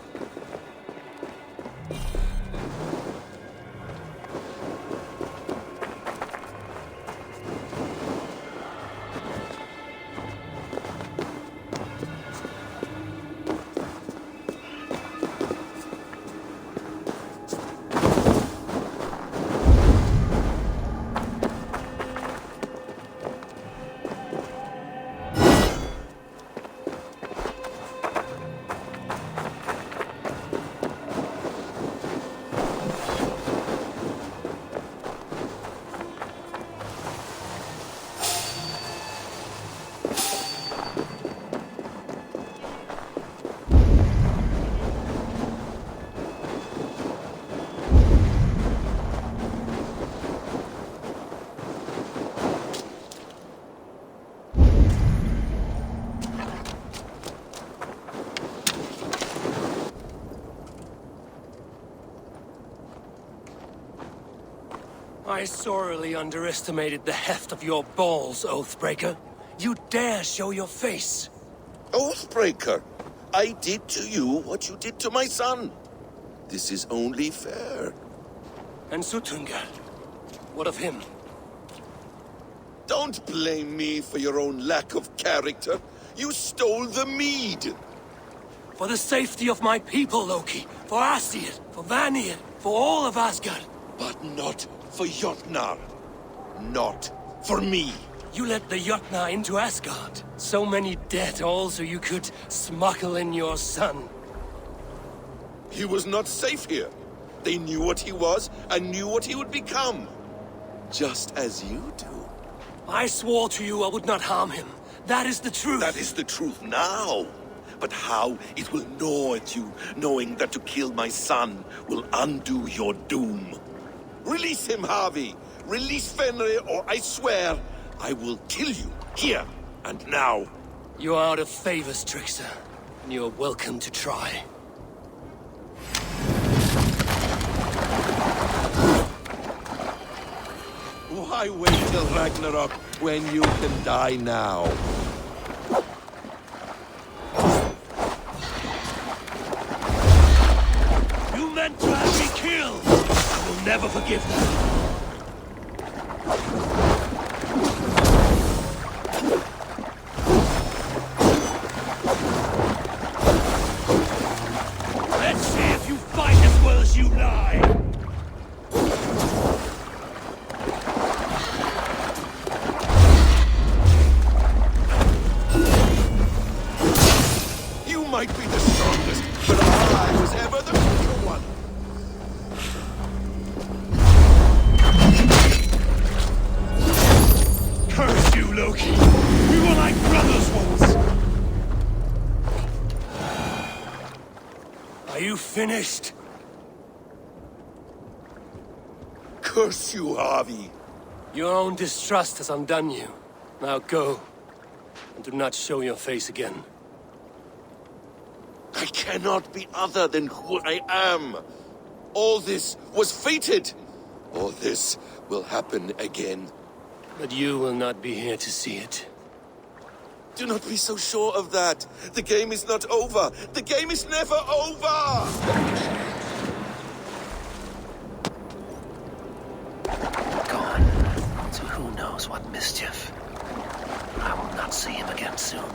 I sorely underestimated the heft of your balls, Oathbreaker. You dare show your face! Oathbreaker, I did to you what you did to my son. This is only fair. And Suttungr? What of him? Don't blame me for your own lack of character. You stole the mead. For the safety of my people, Loki. For Aesir, for Vanir, for all of Asgard. But not for Jotnar. Not for me. You let the Jotnar into Asgard. So many dead, all so you could smuggle in your son. He was not safe here. They knew what he was and knew what he would become. Just as you do. I swore to you I would not harm him. That is the truth. That is the truth now. But how it will gnaw at you, knowing that to kill my son will undo your doom. Release him, Harvey. Release Fenrir, or I swear I will kill you, here and now. You are out of favors, Trickster. And you are welcome to try. Why wait till Ragnarok when you can die now? You meant to have me killed! I will never forgive that. Let's see if you fight as well as you lie! You might be the strongest, but I was ever the weaker one. Curse you, Loki! We were like brothers once! Are you finished? Curse you, Harvey. Your own distrust has undone you. Now go. And do not show your face again. I cannot be other than who I am. All this was fated. All this will happen again. But you will not be here to see it. Do not be so sure of that. The game is not over. The game is never over! Gone. So who knows what mischief. I will not see him again soon.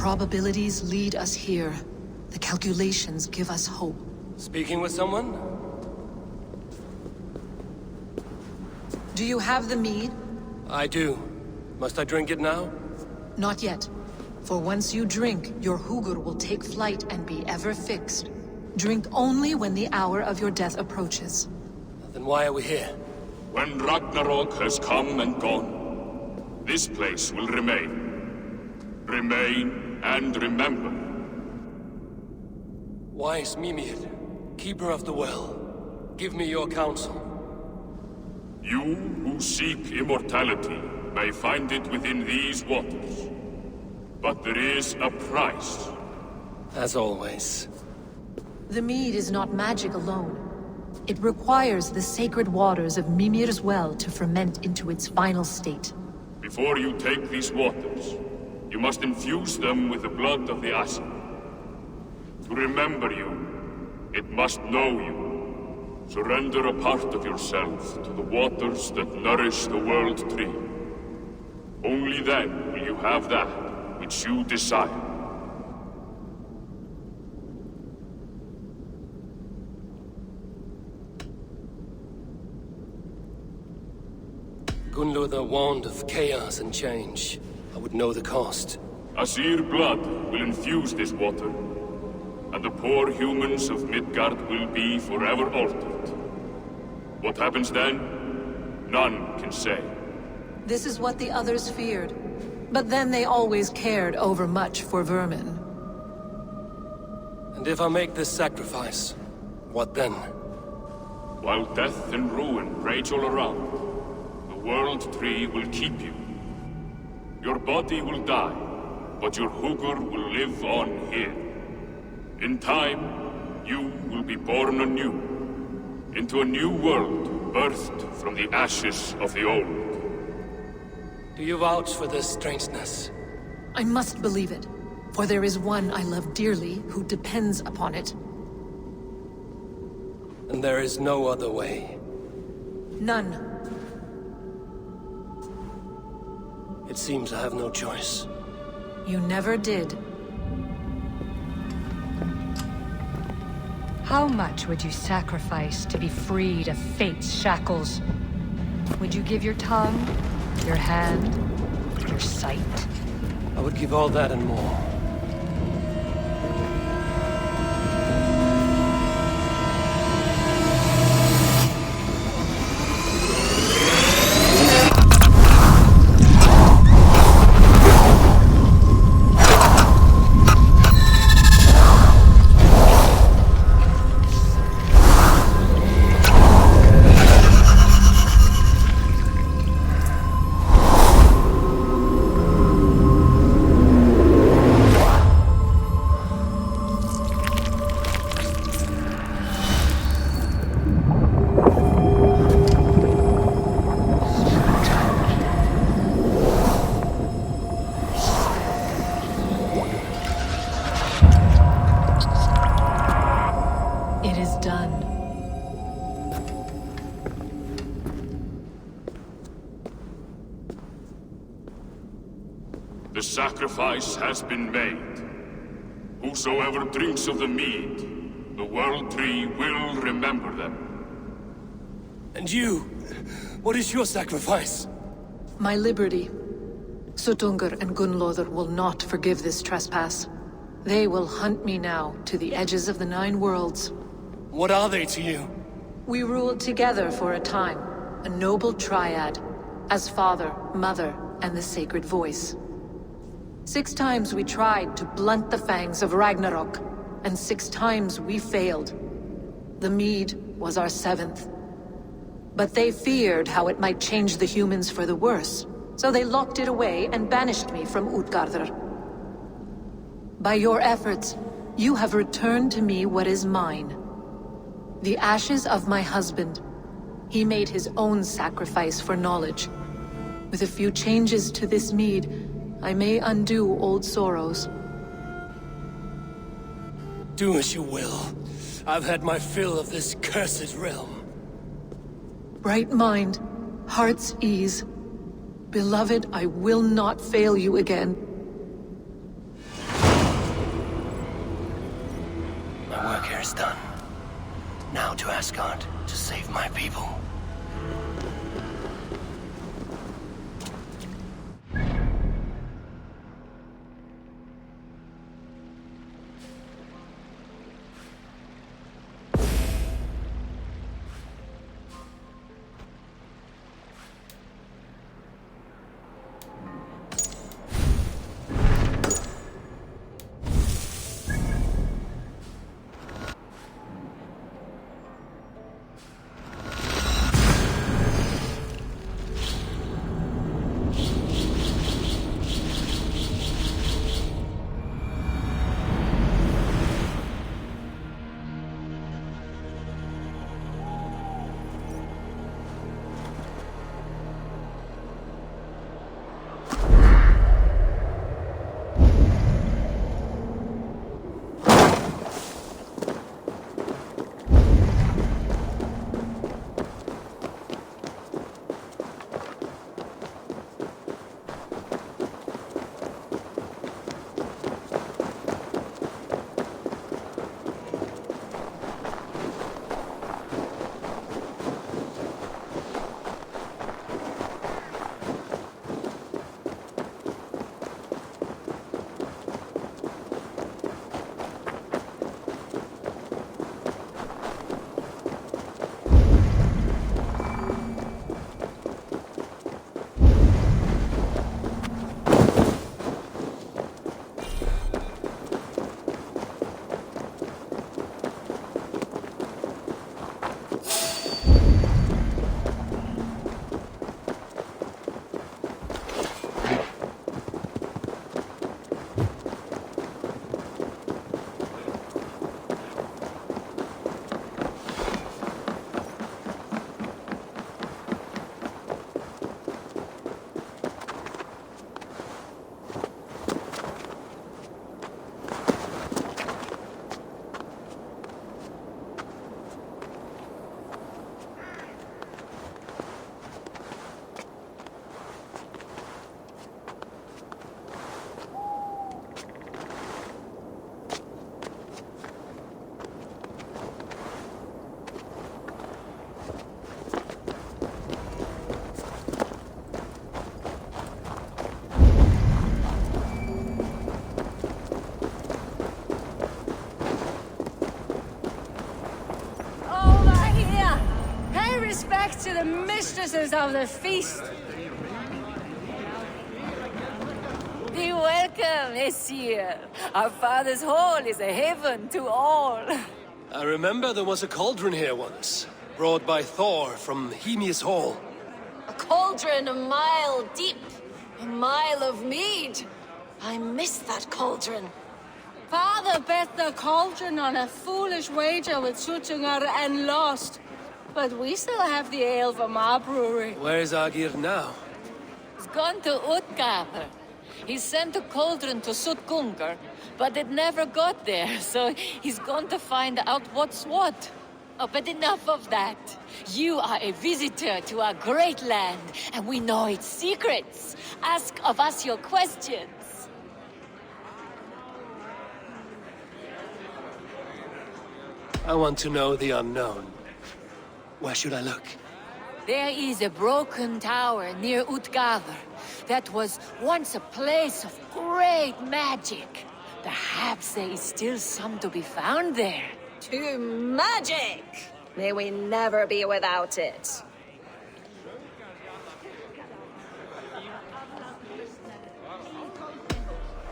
probabilities lead us here. The calculations give us hope. Speaking with someone? Do you have the mead? I do. Must I drink it now? Not yet. For once you drink, your Hugur will take flight and be ever fixed. Drink only when the hour of your death approaches. Then why are we here? When Ragnarok has come and gone, this place will remain. Remain and remember. Wise Mimir, keeper of the well, give me your counsel. You who seek immortality may find it within these waters. But there is a price. As always. The mead is not magic alone. It requires the sacred waters of Mimir's well to ferment into its final state. Before you take these waters, you must infuse them with the blood of the Ashen. To remember you, it must know you. Surrender a part of yourself to the waters that nourish the World Tree. Only then will you have that which you desire. Gunnlother warned of chaos and change. I would know the cost. Asir blood will infuse this water, and the poor humans of Midgard will be forever altered. What happens then? None can say. This is what the others feared. But then they always cared overmuch for vermin. And if I make this sacrifice, what then? While death and ruin rage all around, the World Tree will keep you. Your body will die, but your Hugur will live on here. In time, you will be born anew, into a new world birthed from the ashes of the old. Do you vouch for this strangeness? I must believe it, for there is one I love dearly who depends upon it. And there is no other way? None. It seems I have no choice. You never did. How much would you sacrifice to be freed of fate's shackles? Would you give your tongue, your hand, your sight? I would give all that and more. The sacrifice has been made. Whosoever drinks of the mead, the World Tree will remember them. And you? What is your sacrifice? My liberty. Suttungr and Gunnlother will not forgive this trespass. They will hunt me now to the edges of the 9 worlds. What are they to you? We ruled together for a time, a noble triad, as father, mother, and the sacred voice. 6 times we tried to blunt the fangs of Ragnarok, and 6 times we failed. The mead was our 7th. But they feared how it might change the humans for the worse, so they locked it away and banished me from Utgardr. By your efforts, you have returned to me what is mine. The ashes of my husband. He made his own sacrifice for knowledge. With a few changes to this mead, I may undo old sorrows. Do as you will. I've had my fill of this cursed realm. Bright mind, heart's ease. Beloved, I will not fail you again. is done. Now to Asgard to save my people. To the mistresses of the feast. Be welcome, Messieurs. Our father's hall is a haven to all. I remember there was a cauldron here once, brought by Thor from Hemia's hall. A cauldron a mile deep, a mile of mead. I miss that cauldron. Father bet the cauldron on a foolish wager with Suttungr and lost. But we still have the ale from our brewery. Where is Agir now? He's gone to Utgardr. He sent a cauldron to Suttungr, but it never got there, so he's gone to find out what's what. Oh, but enough of that. You are a visitor to our great land, and we know its secrets. Ask of us your questions. I want to know the unknown. Where should I look? There is a broken tower near Utgardr that was once a place of great magic. Perhaps there is still some to be found there. To magic! May we never be without it.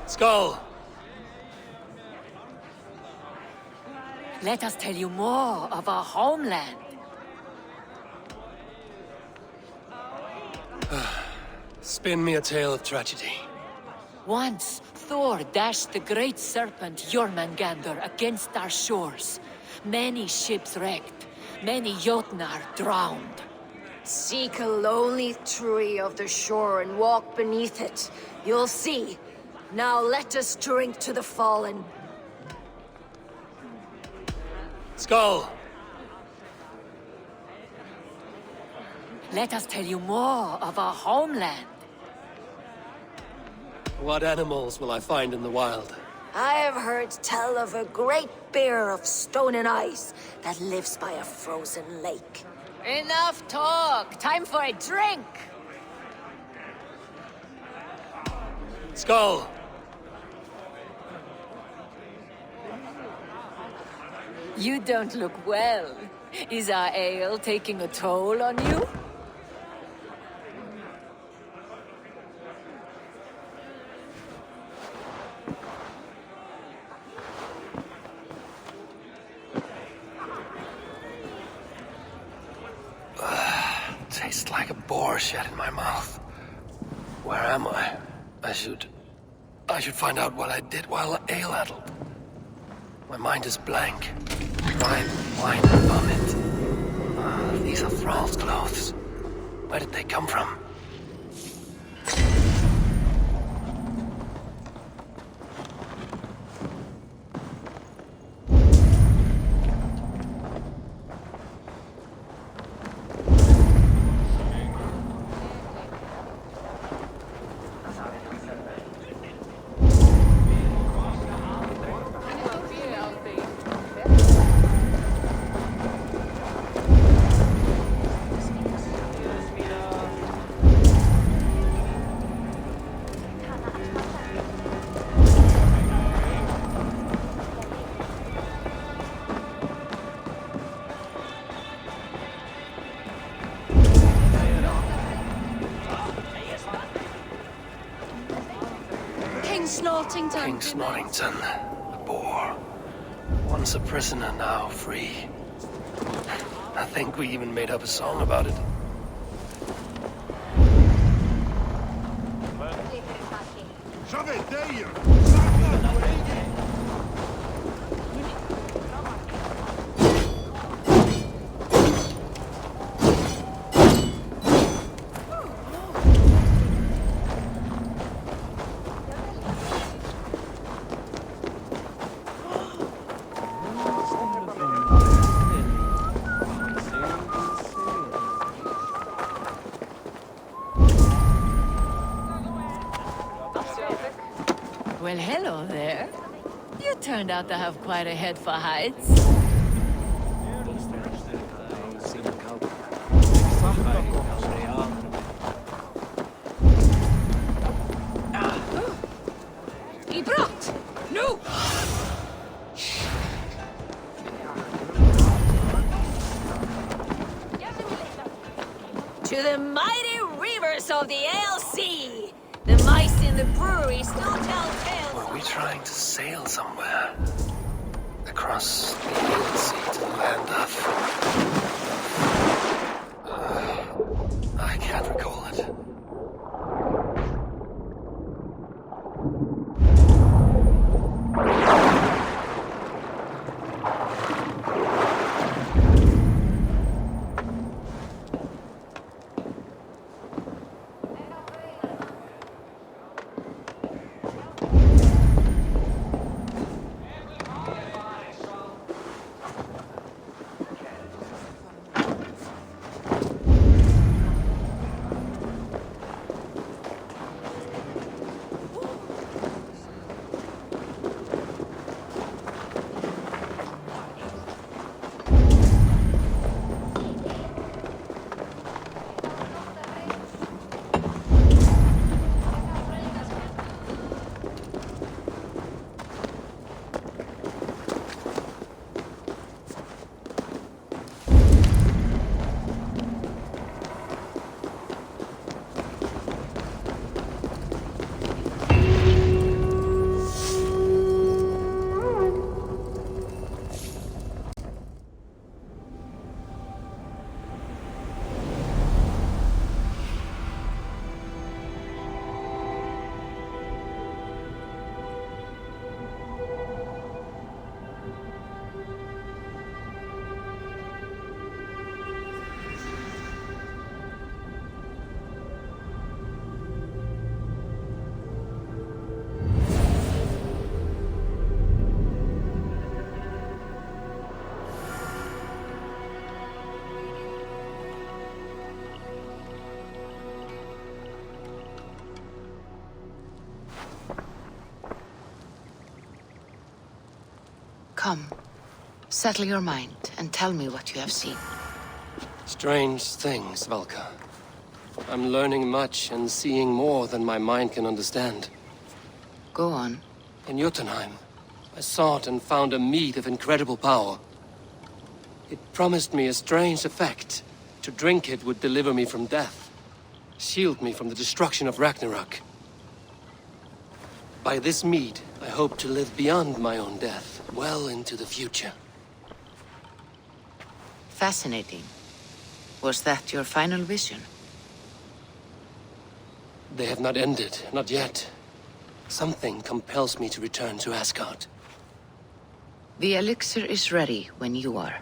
Skull! Let us tell you more of our homeland. Spin me a tale of tragedy. Once, Thor dashed the great serpent Jormungandr against our shores. Many ships wrecked, many Jotnar drowned. Seek a lonely tree of the shore and walk beneath it. You'll see. Now let us drink to the fallen. Skull! Let us tell you more of our homeland. What animals will I find in the wild? I have heard tell of a great bear of stone and ice that lives by a frozen lake. Enough talk! Time for a drink! Skull! You don't look well. Is our ale taking a toll on you? Tastes like a boar shed in my mouth. Where am I? I should find out what I did while ale-addled. My mind is blank. Wine, vomit. These are Thrall's clothes. Where did they come from? King Snortington, the boar. Once a prisoner, now free. I think we even made up a song about it. Well, hello there. You turned out to have quite a head for heights. Ibrat! No! To the mighty rivers of the ALC! The mice in the brewery still tell tales. Were we trying to sail somewhere? Across the Aegean Sea to the land of... I can't recall it. Come. Settle your mind and tell me what you have seen. Strange things, Valka. I'm learning much and seeing more than my mind can understand. Go on. In Jotunheim, I sought and found a mead of incredible power. It promised me a strange effect. To drink it would deliver me from death, shield me from the destruction of Ragnarok. By this mead, I hope to live beyond my own death, well into the future. Fascinating. Was that your final vision? They have not ended, not yet. Something compels me to return to Asgard. The elixir is ready when you are.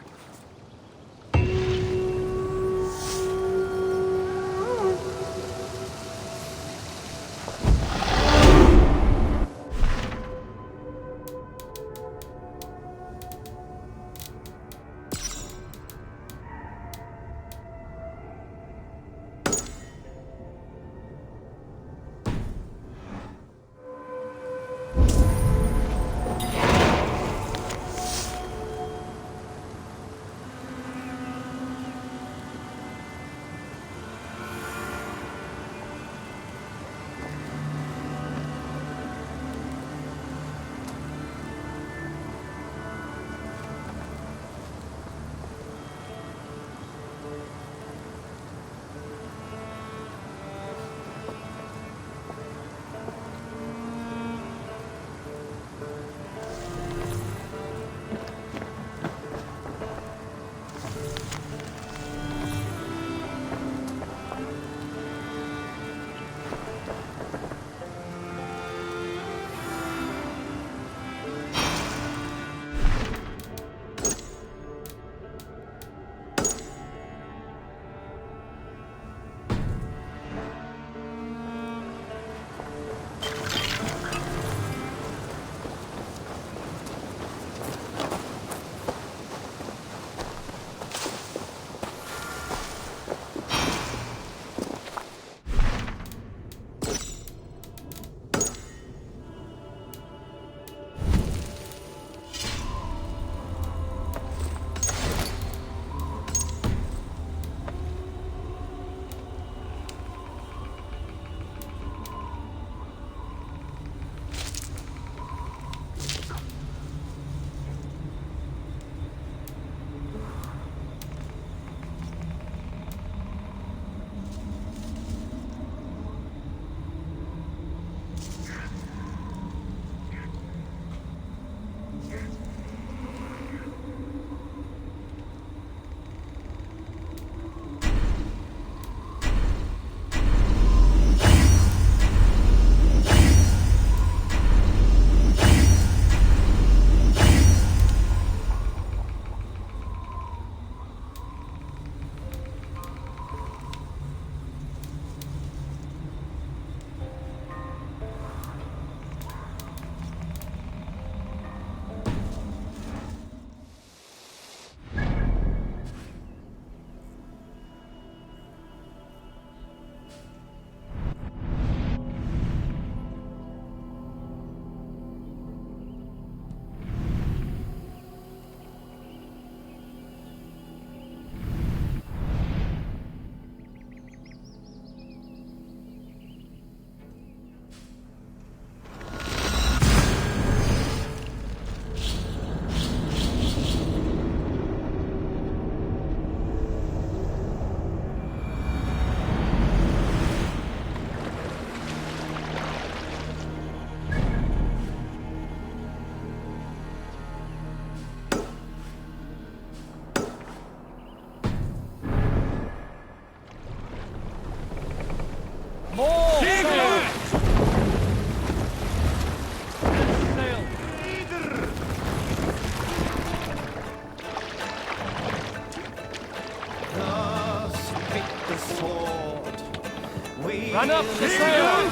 Run up the sail!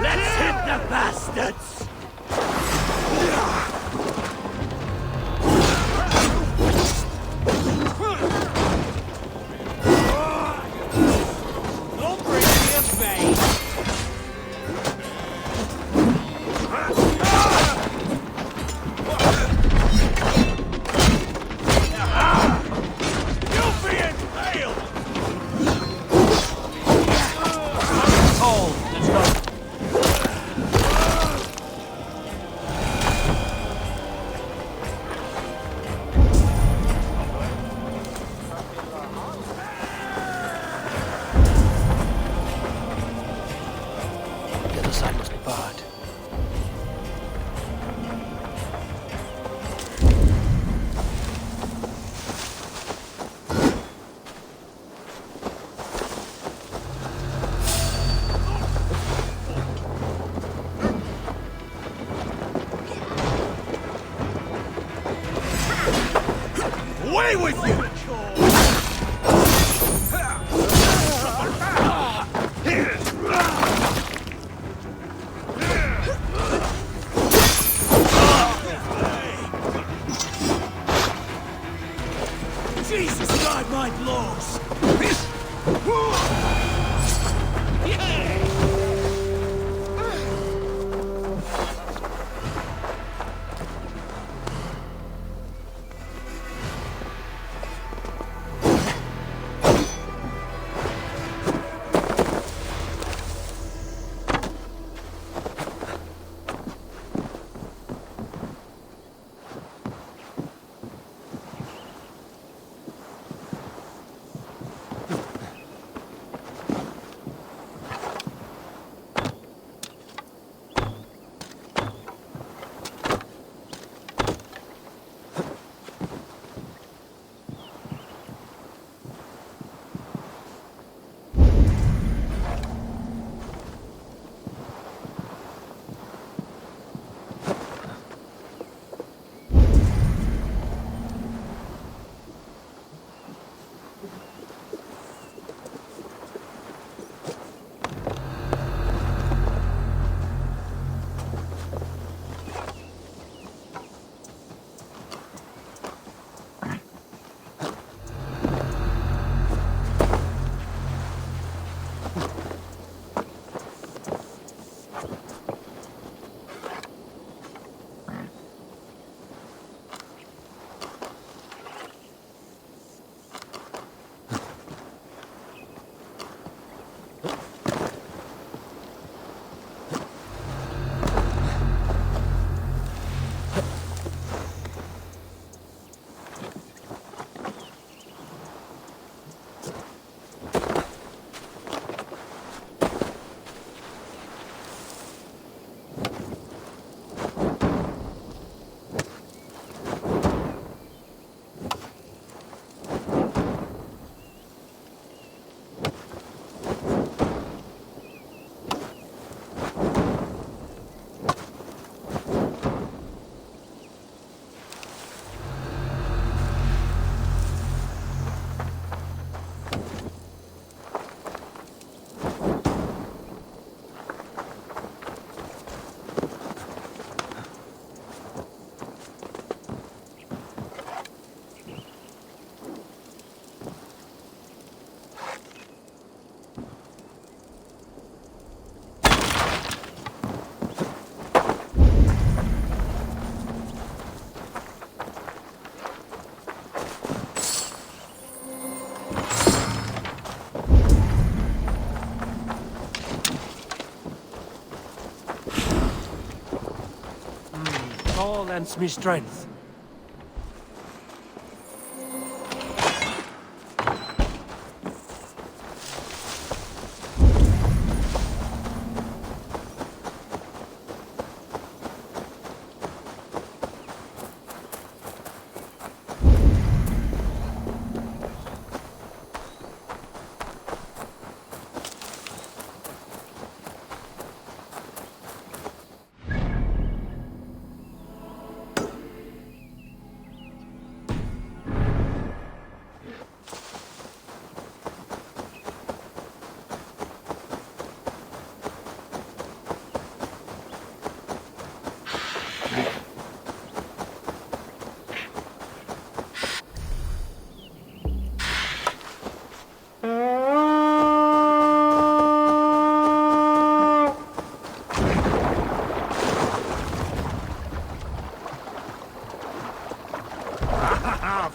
Let's hit the battle! Away with you! Jesus, guide my blows! All lends me strength.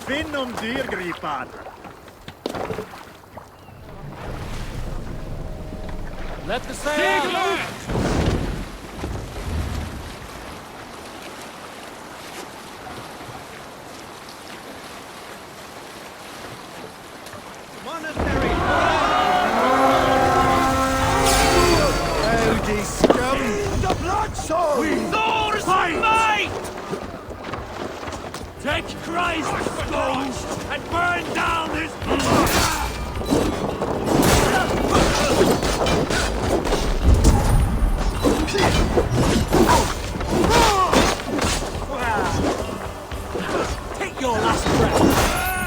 Finn om dyrgripar! Let the sail out! Monastery! Rowdy scum! The blood sword! Thor's might! Take Christ's stones and burn down his... Take your last breath!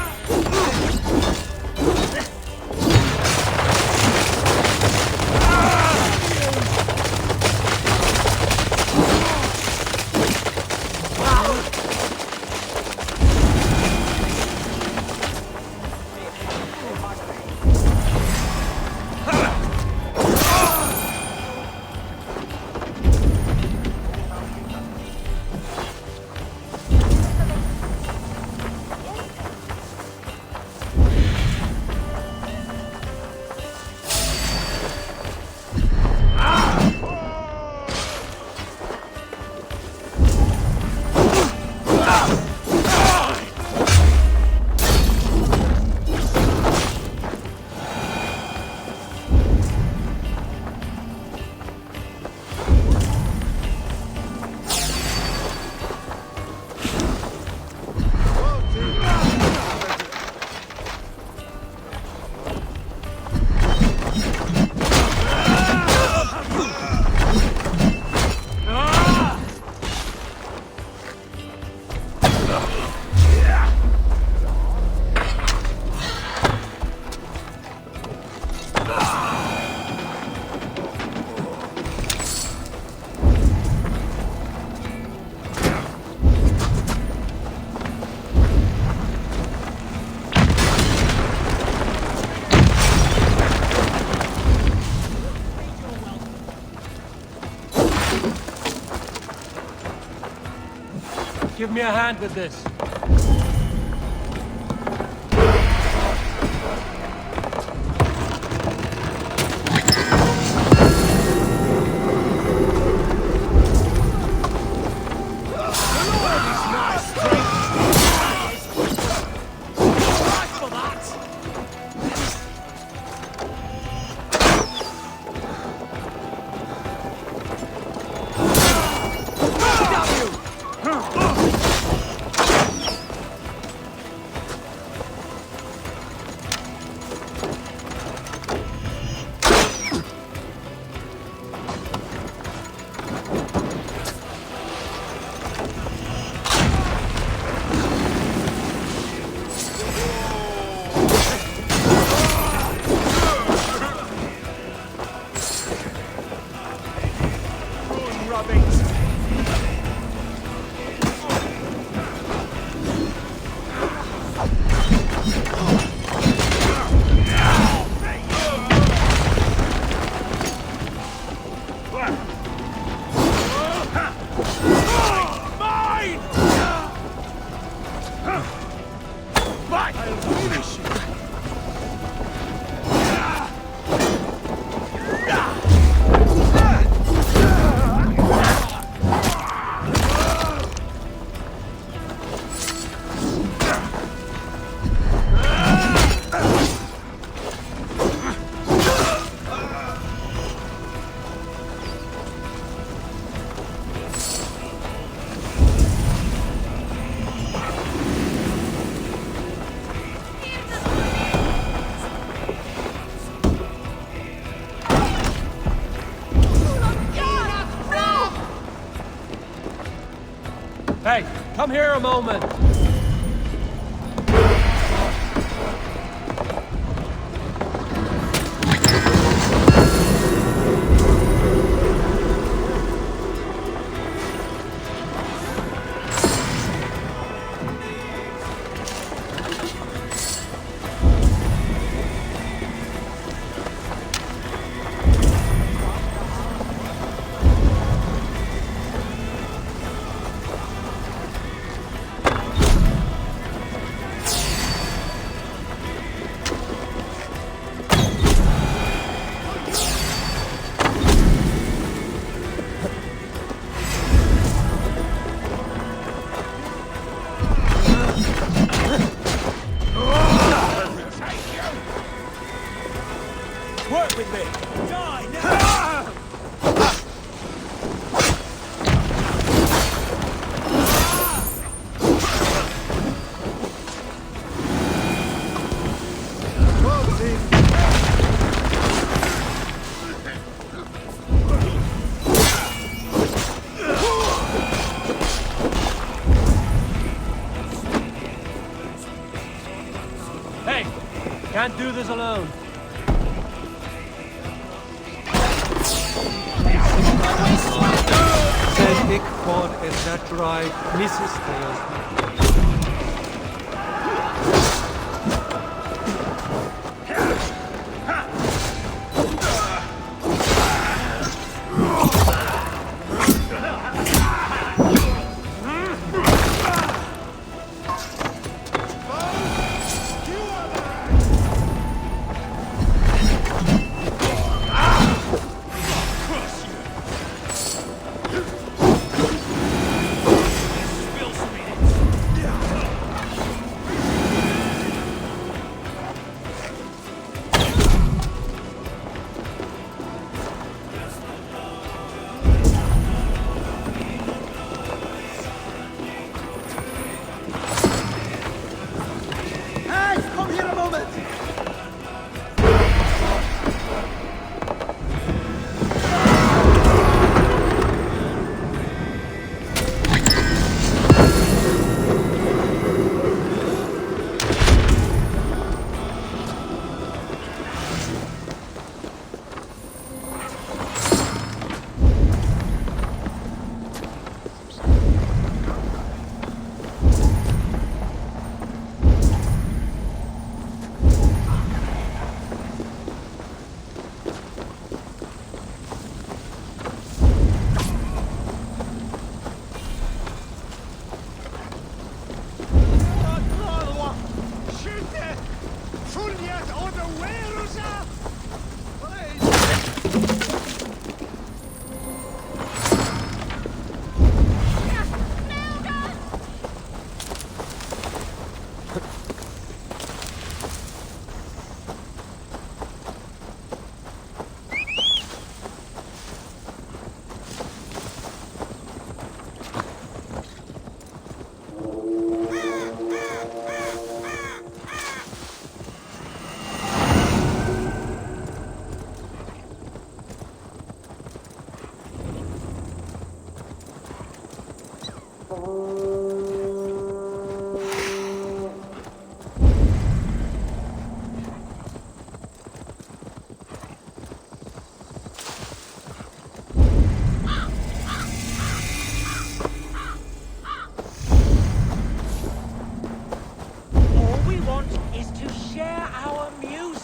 give me a hand with this. Hey, come here a moment. Work with me! Die now! Hey! Can't do this alone. Said Eivor, is that right, Mrs. Tales?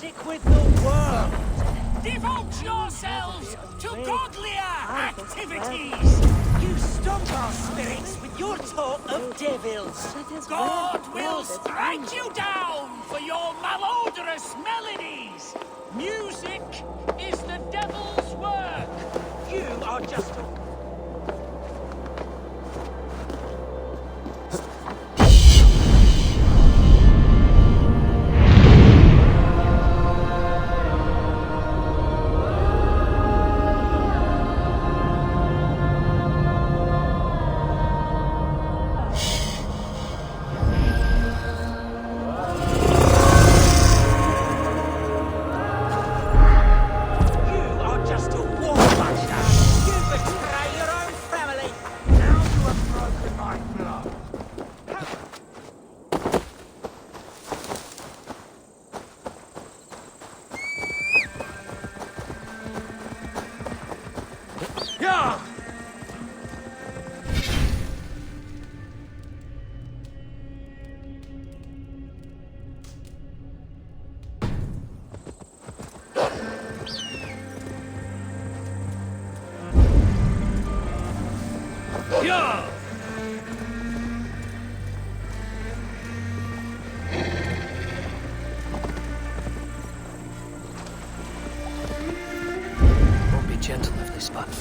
stick with the world. Devote yourselves to godlier activities. You stomp our spirits with your talk of devils. God will strike you down for your malodorous melodies. Music is the devil's work. You are just a... Won't be gentle if they spot me.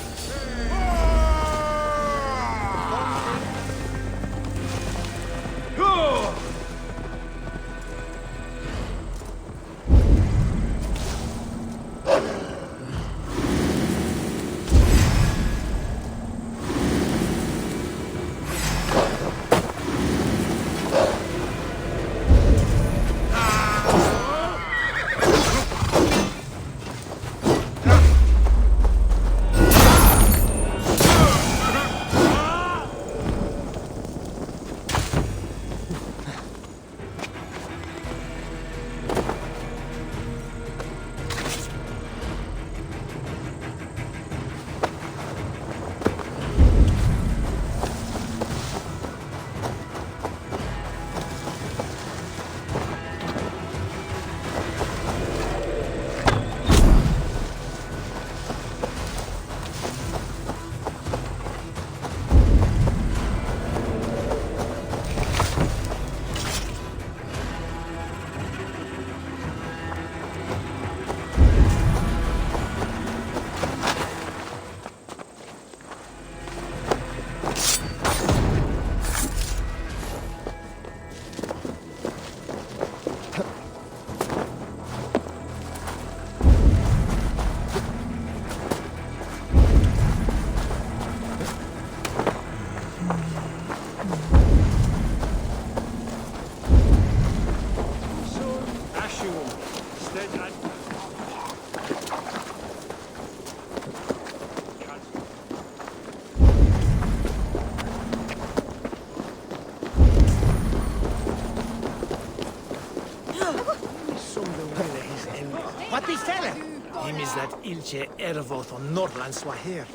What befell him? Him is that Ilche Eivor on Nordland Swahir.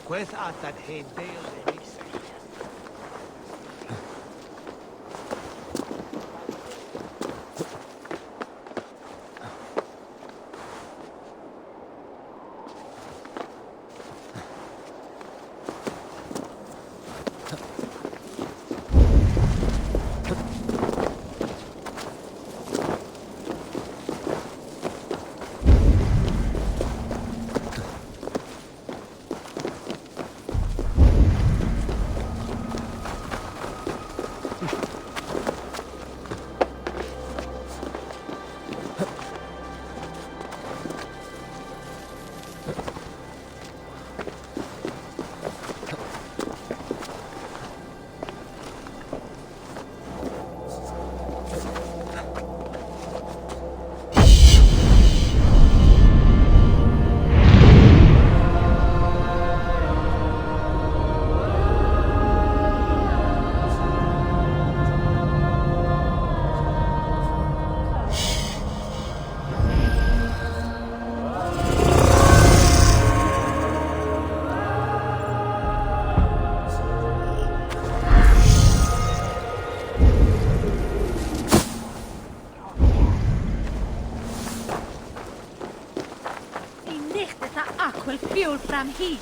Queth at that head Dale. from here.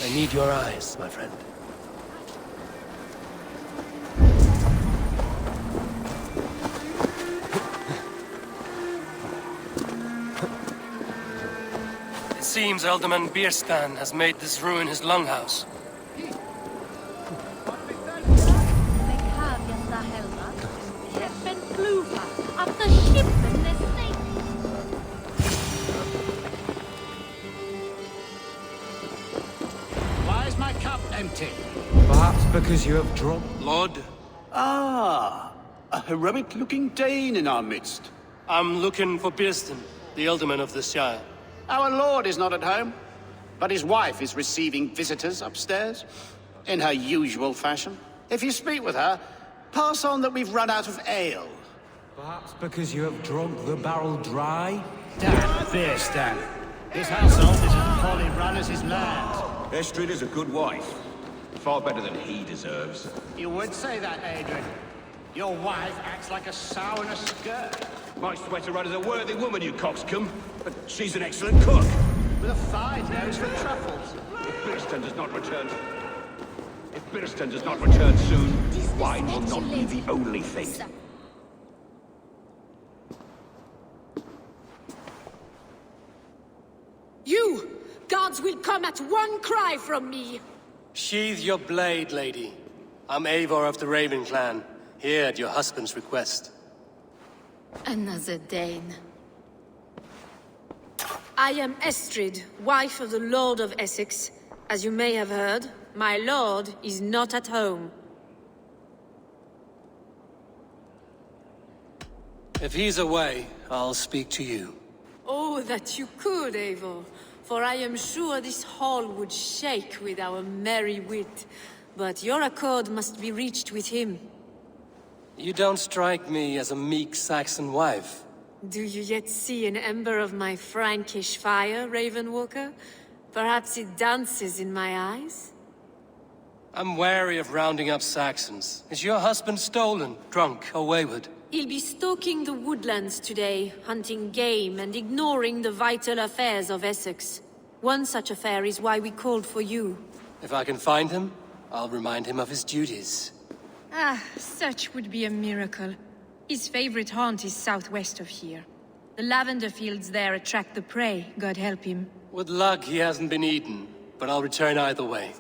I need your eyes, my friend. It seems Alderman Bierstan has made this ruin his longhouse. Why is my cup empty? Perhaps because you have drunk. Lord? Ah, a heroic-looking Dane in our midst. I'm looking for Bierstan, the Alderman of the Shire. Our lord is not at home, but his wife is receiving visitors upstairs, in her usual fashion. If you speak with her, pass on that we've run out of ale. Perhaps because you have drunk the barrel dry? Damn Bierstan. His household is as poorly run as his land. Estrid is a good wife. Far better than he deserves. You would say that, Adrian. Your wife acts like a sow in a skirt. My sweater run is a worthy woman, you coxcomb. But she's an excellent cook. With a fine nose for truffles. If Bierstan does not return... If Bierstan does not return soon, wine will not be the only thing. You! Gods will come at one cry from me! Sheathe your blade, lady. I'm Eivor of the Raven clan, here at your husband's request. Another Dane. I am Estrid, wife of the Lord of Essex. As you may have heard, my lord is not at home. If he's away, I'll speak to you. Oh, that you could, Eivor. For I am sure this hall would shake with our merry wit. But your accord must be reached with him. You don't strike me as a meek Saxon wife. Do you yet see an ember of my Frankish fire, Ravenwalker? Perhaps it dances in my eyes? I'm wary of rounding up Saxons. Is your husband stolen, drunk, or wayward? He'll be stalking the woodlands today, hunting game and ignoring the vital affairs of Essex. One such affair is why we called for you. If I can find him, I'll remind him of his duties. Ah, such would be a miracle. His favorite haunt is southwest of here. The lavender fields there attract the prey, God help him. With luck, he hasn't been eaten, but I'll return either way.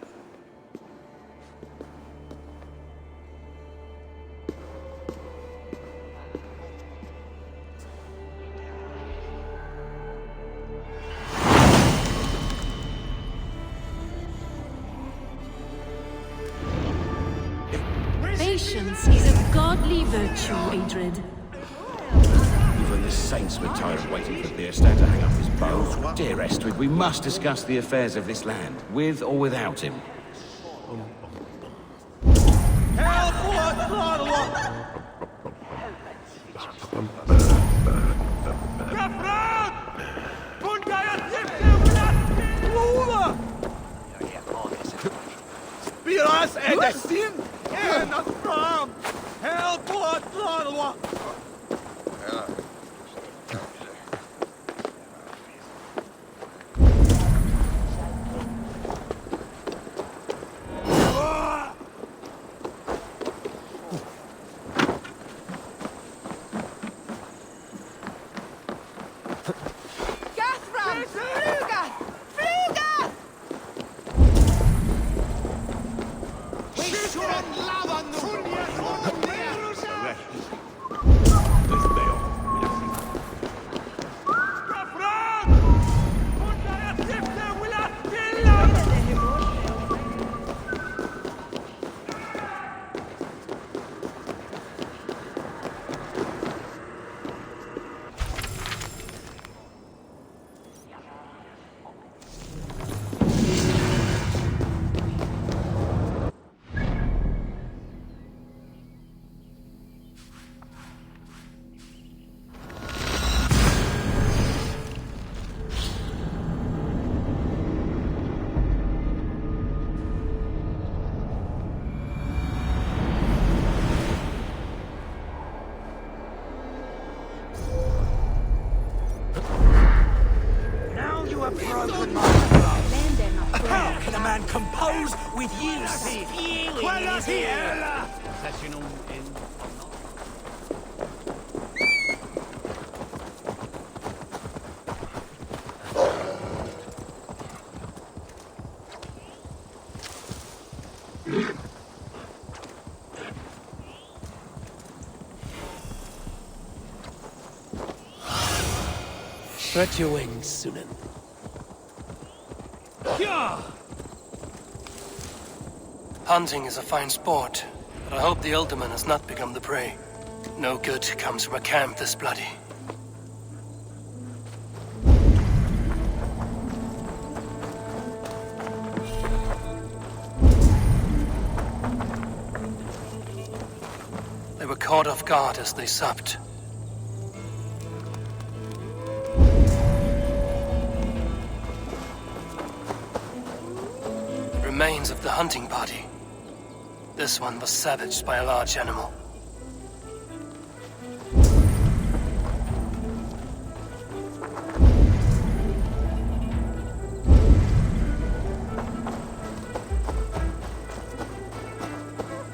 Patience is a godly virtue, Adred. Even the saints were tired of waiting for Bierstan to hang up his bow. Dear Estrid, we must discuss the affairs of this land, with or without him. Spiras Edestin! Ända fram! Help what with you spewing in his ear. Spread your wings, Sunan. Hunting is a fine sport, but I hope the Alderman has not become the prey. No good comes from a camp this bloody. They were caught off guard as they supped. The remains of the hunting party. This one was savaged by a large animal.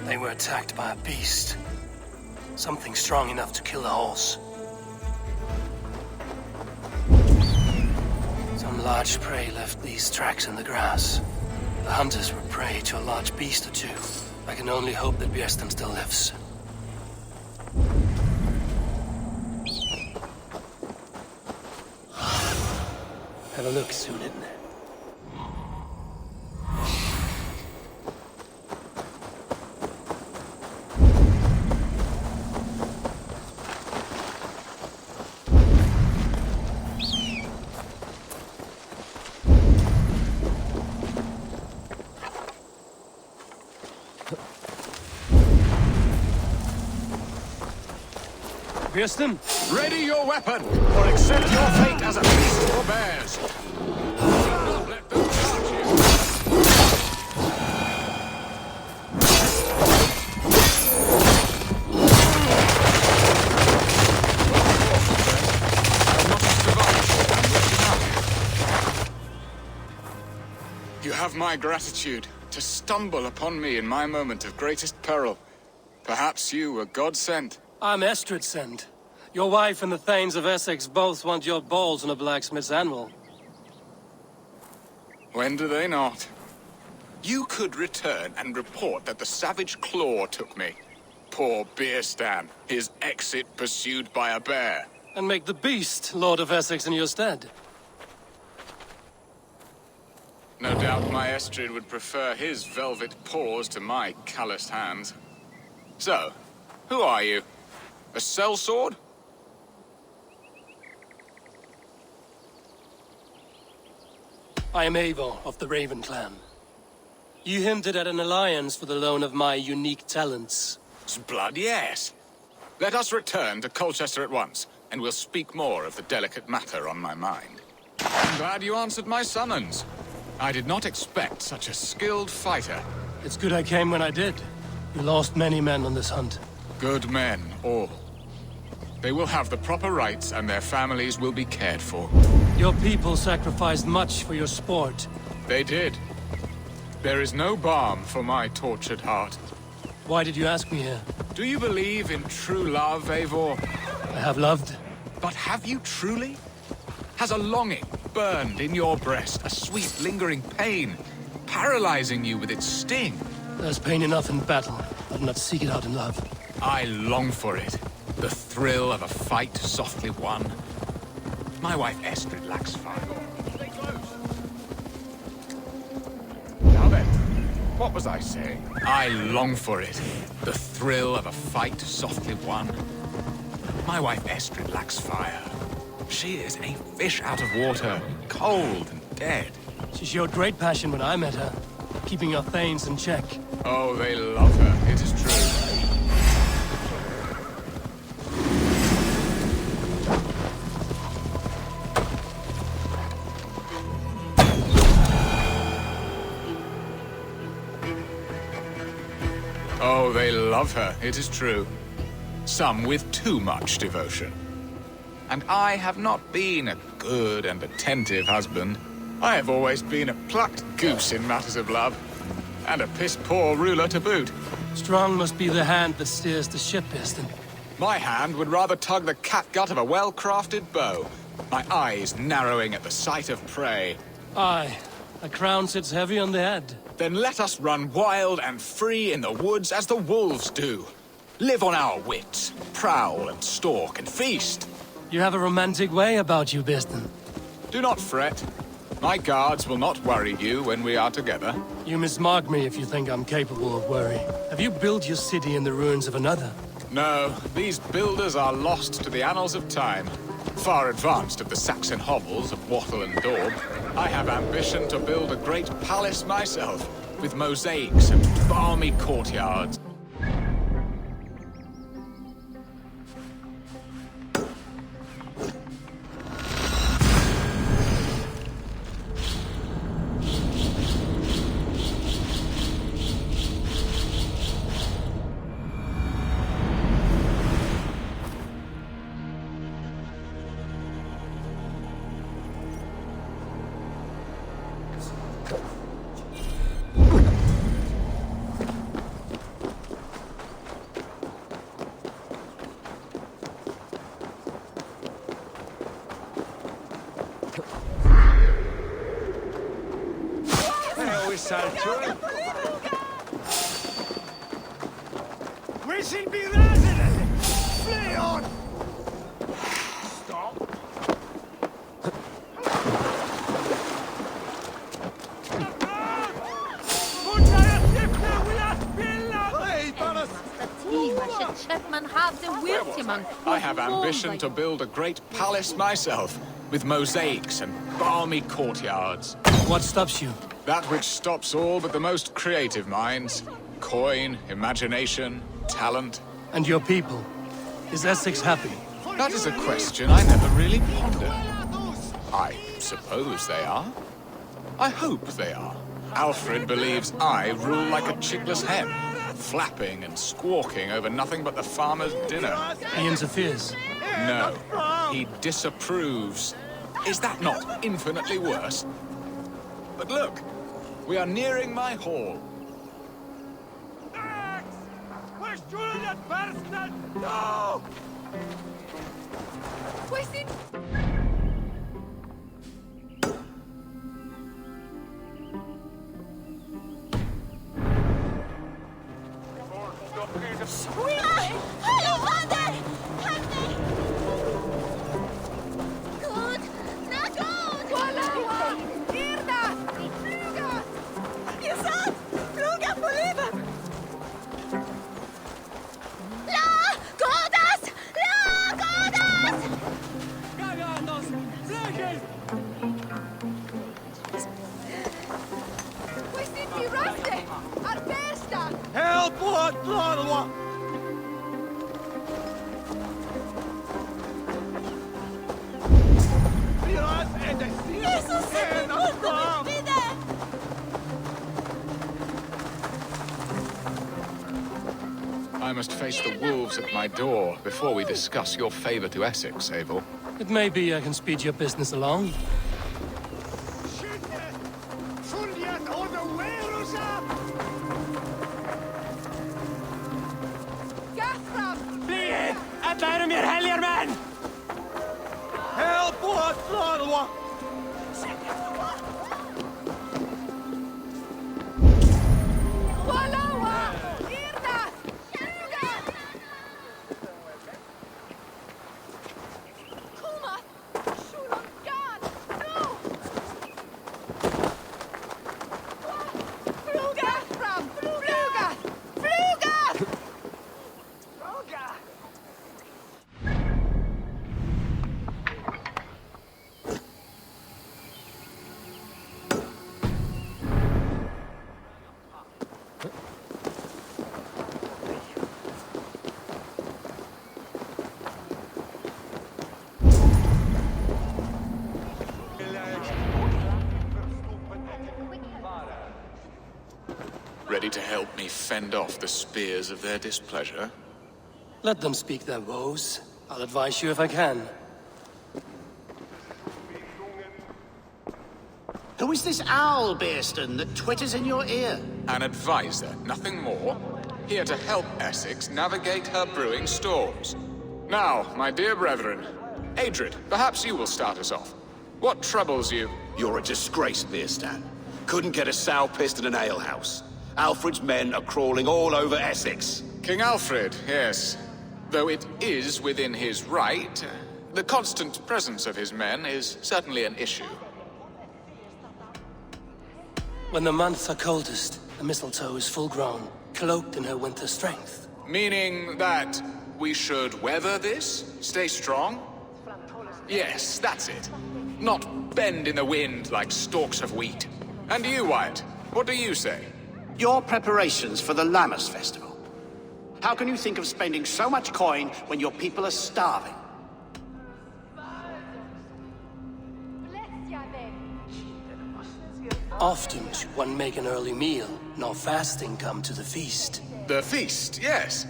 They were attacked by a beast. Something strong enough to kill a horse. Some large prey left these tracks in the grass. The hunters were prey to a large beast or two. I can only hope that Bjersten still lives. Have a look, Sunan. Bjersten? Ready your weapon, or accept your fate as a beast forbears. Not let them charge you. You have my gratitude to stumble upon me in my moment of greatest peril. Perhaps you were God-sent. I'm Estrid sent. Your wife and the Thanes of Essex both want your balls on a blacksmith's anvil. When do they not? You could return and report that the savage claw took me. Poor Bierstan, his exit pursued by a bear. And make the beast Lord of Essex in your stead. No doubt my Estrid would prefer his velvet paws to my calloused hands. So, who are you? A sellsword? I am Eivor of the Raven clan. You hinted at an alliance for the loan of my unique talents. Blood, yes. Let us return to Colchester at once, and we'll speak more of the delicate matter on my mind. I'm glad you answered my summons. I did not expect such a skilled fighter. It's good I came when I did. You lost many men on this hunt. Good men, all. They will have the proper rights, and their families will be cared for. Your people sacrificed much for your sport. They did. There is no balm for my tortured heart. Why did you ask me here? Do you believe in true love, Eivor? I have loved. But have you truly? Has a longing burned in your breast, a sweet lingering pain, paralyzing you with its sting? There's pain enough in battle. I do not seek it out in love. I long for it. The thrill of a fight softly won. My wife Estrid lacks fire. Stay close. Now then, what was I saying? I long for it. The thrill of a fight softly won. My wife Estrid lacks fire. She is a fish out of water, cold and dead. She showed great passion when I met her, keeping your Thanes in check. Oh, they love her, it is true. Oh, they love her, it is true. Some with too much devotion. And I have not been a good and attentive husband. I have always been a plucked goose in matters of love. And a piss-poor ruler to boot. Strong must be the hand that steers the ship, Eston. My hand would rather tug the catgut of a well-crafted bow. My eyes narrowing at the sight of prey. Aye, a crown sits heavy on the head. Then let us run wild and free in the woods as the wolves do. Live on our wits, prowl and stalk and feast. You have a romantic way about you, Biston. Do not fret. My guards will not worry you when we are together. You mismark me if you think I'm capable of worry. Have you built your city in the ruins of another? No, these builders are lost to the annals of time. Far advanced of the Saxon hovels of Wattle and Daub, I have ambition to build a great palace myself, with mosaics and balmy courtyards. We should be resident! Flee on! Stop! I have ambition to build a great palace myself, with mosaics and balmy courtyards. What stops you? That which stops all but the most creative minds. Coin, imagination, talent. And your people? Is Essex happy? That is a question I never really pondered. I suppose they are. I hope they are. Aelfred believes I rule like a chickless hen, flapping and squawking over nothing but the farmer's dinner. He interferes? No, he disapproves. Is that not infinitely worse? But look, we are nearing my hall. No! I must face the wolves at my door before we discuss your favor to Essex, Eivor. It may be I can speed your business along. Ready to help me fend off the spears of their displeasure? Let them speak their woes. I'll advise you if I can. Who is this owl, Bearston, that twitters in your ear? An advisor, nothing more. Here to help Essex navigate her brewing storms. Now, my dear brethren, Adrid, perhaps you will start us off. What troubles you? You're a disgrace, Beerstan. Couldn't get a sow pissed in an alehouse. Alfred's men are crawling all over Essex. King Aelfred, yes. Though it is within his right, the constant presence of his men is certainly an issue. When the months are coldest, the mistletoe is full grown, cloaked in her winter strength. Meaning that we should weather this? Stay strong? Yes, that's it. Not bend in the wind like stalks of wheat. And you, Wyatt, what do you say? Your preparations for the Lammas festival. How can you think of spending so much coin when your people are starving? Often should one make an early meal, nor fasting come to the feast. The feast, yes.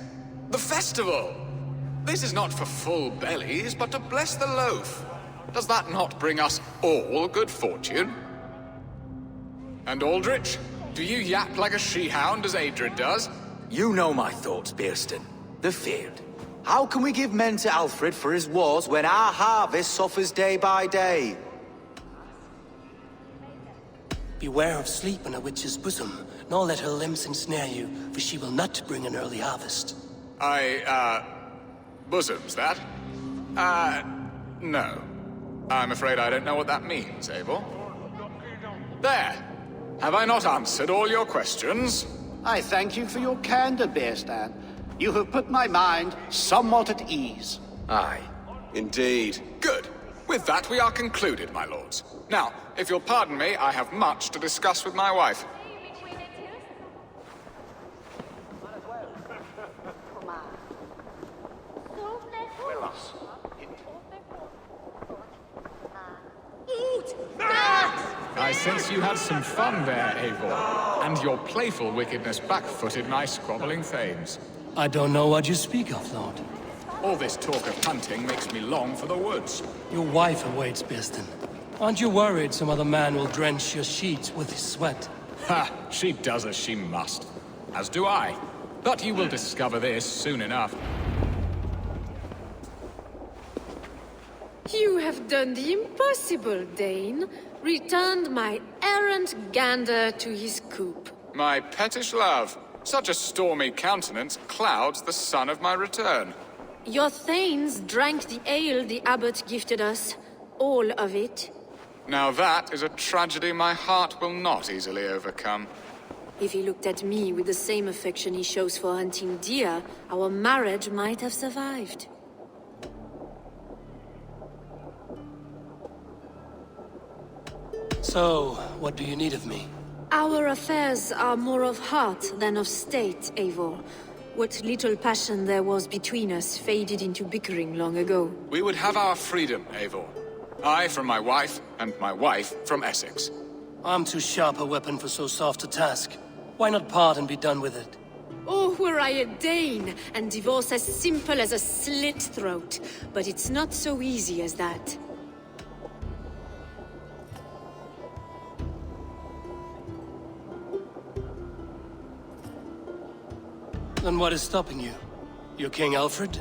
The festival! This is not for full bellies, but to bless the loaf. Does that not bring us all good fortune? And Aldrich, do you yap like a she-hound as Adrid does? You know my thoughts, Beerstan. The field. How can we give men to Alfred for his wars when our harvest suffers day by day? Beware of sleep in a witch's bosom, nor let her limbs ensnare you, for she will not bring an early harvest. Bosoms, that? No. I'm afraid I don't know what that means, Eivor. There! Have I not answered all your questions? I thank you for your candor, Beerstan. You have put my mind somewhat at ease. Aye. Indeed. Good. With that, we are concluded, my lords. Now, if you'll pardon me, I have much to discuss with my wife. I sense you had some fun there, Eivor. And your playful wickedness backfooted my squabbling thanes. I don't know what you speak of, Lord. All this talk of hunting makes me long for the woods. Your wife awaits, Beerstan. Aren't you worried some other man will drench your sheets with his sweat? Ha! She does as she must. As do I. But you will discover this soon enough. You have done the impossible, Dane. Returned my errant gander to his coop. My pettish love. Such a stormy countenance clouds the sun of my return. Your thanes drank the ale the abbot gifted us. All of it. Now that is a tragedy my heart will not easily overcome. If he looked at me with the same affection he shows for hunting deer, our marriage might have survived. So, what do you need of me? Our affairs are more of heart than of state, Eivor. What little passion there was between us faded into bickering long ago. We would have our freedom, Eivor. I from my wife, and my wife from Essex. I'm too sharp a weapon for so soft a task. Why not part and be done with it? Oh, were I a Dane, and divorce as simple as a slit throat. But it's not so easy as that. Then what is stopping you? Your King Aelfred?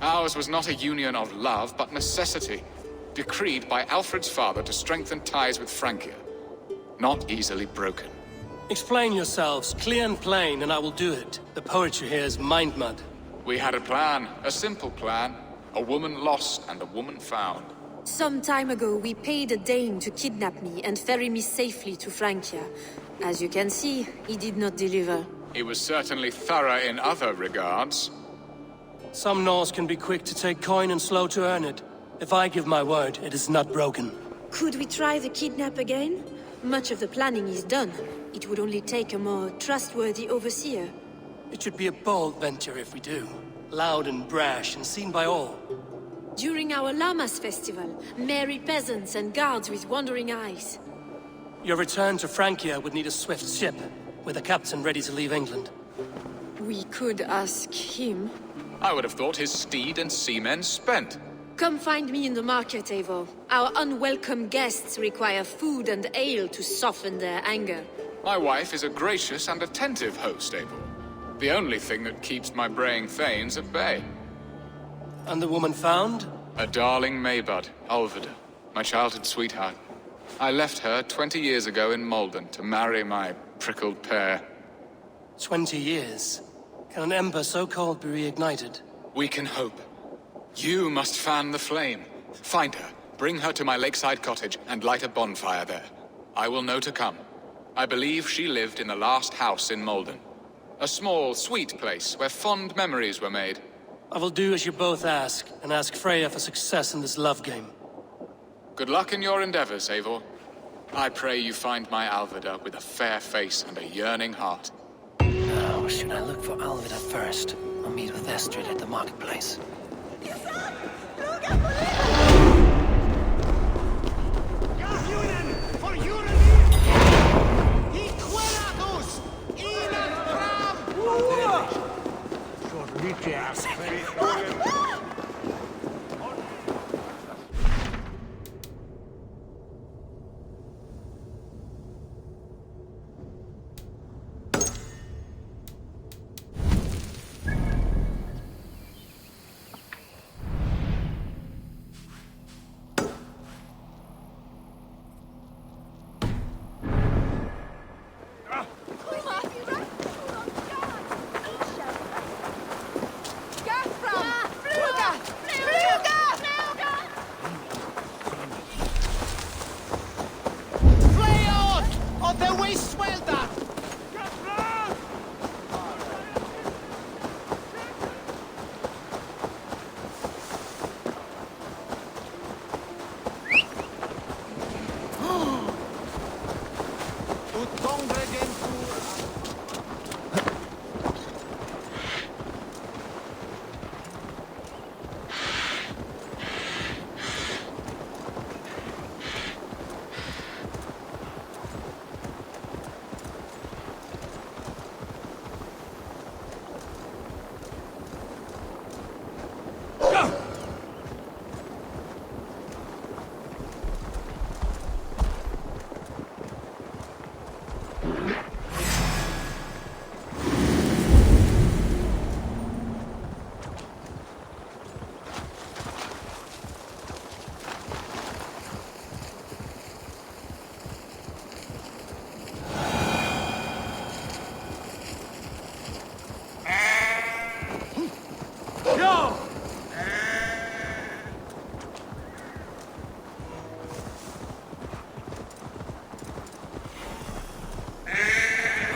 Ours was not a union of love, but necessity. Decreed by Alfred's father to strengthen ties with Francia. Not easily broken. Explain yourselves, clear and plain, and I will do it. The poetry here is mind mud. We had a plan, a simple plan. A woman lost and a woman found. Some time ago, we paid a Dane to kidnap me and ferry me safely to Francia. As you can see, he did not deliver. He was certainly thorough in other regards. Some Norse can be quick to take coin and slow to earn it. If I give my word, it is not broken. Could we try the kidnap again? Much of the planning is done. It would only take a more trustworthy overseer. It should be a bold venture if we do. Loud and brash and seen by all. During our Lammas festival, merry peasants and guards with wandering eyes. Your return to Francia would need a swift ship, with a captain ready to leave England. We could ask him. I would have thought his steed and seamen spent. Come find me in the market, Eivor. Our unwelcome guests require food and ale to soften their anger. My wife is a gracious and attentive host, Eivor. The only thing that keeps my braying thanes at bay. And the woman found? A darling Maybud, Ulvida, my childhood sweetheart. I left her 20 years ago in Malden to marry my prickled pear. 20 years? Can an ember so cold be reignited? We can hope. You must fan the flame. Find her, bring her to my lakeside cottage, and light a bonfire there. I will know to come. I believe she lived in the last house in Malden. A small, sweet place where fond memories were made. I will do as you both ask, and ask Freya for success in this love game. Good luck in your endeavors, Eivor. I pray you find my Alvida with a fair face and a yearning heart. Now, should I look for Alvida first, or meet with Estrid at the marketplace?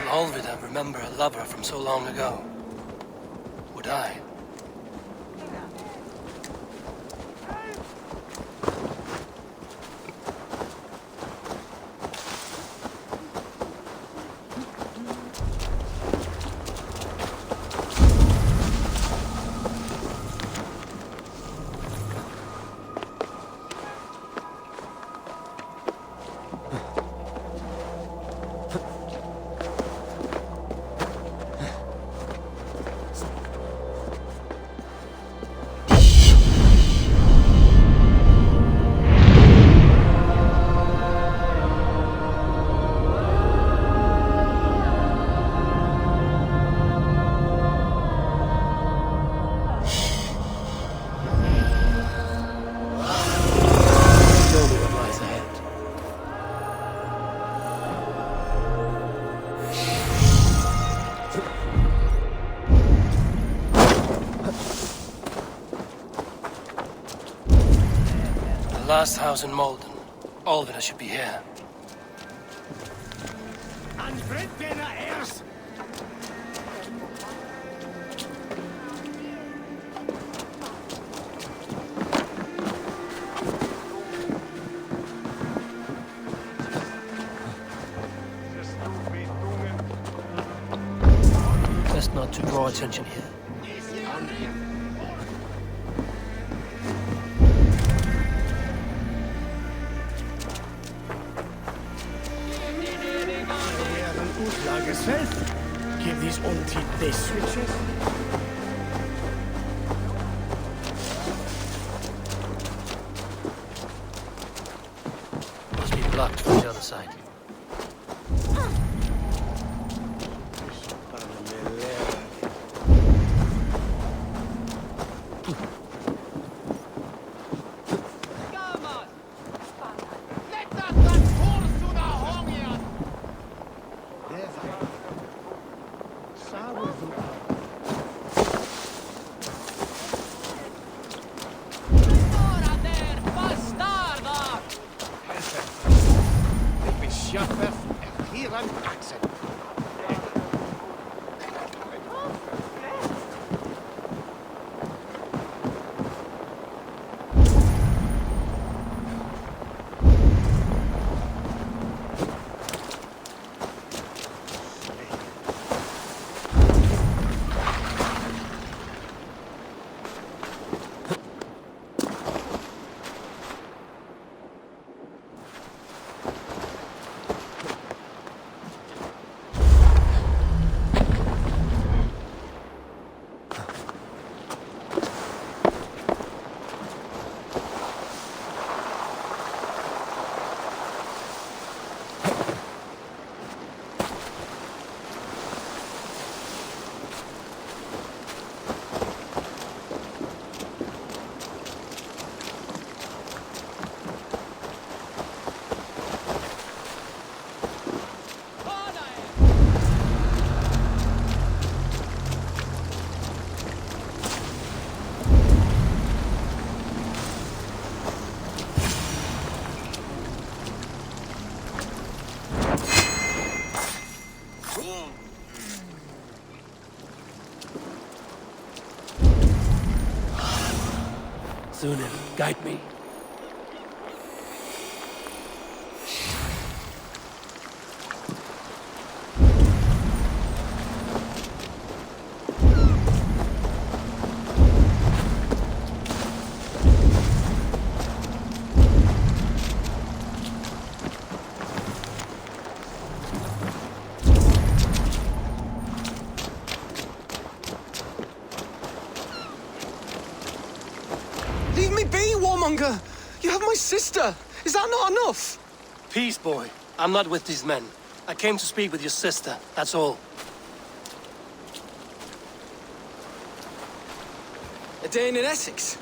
Alvida remember a lover from so long ago? Would I? Last house in Malden. Alvida should be here. Best not to draw attention here. Give these auntie this switches. Must be blocked from the other side. Sunan, guide me. Leave me be, warmonger! You have my sister! Is that not enough? Peace, boy. I'm not with these men. I came to speak with your sister, that's all. A day in Essex.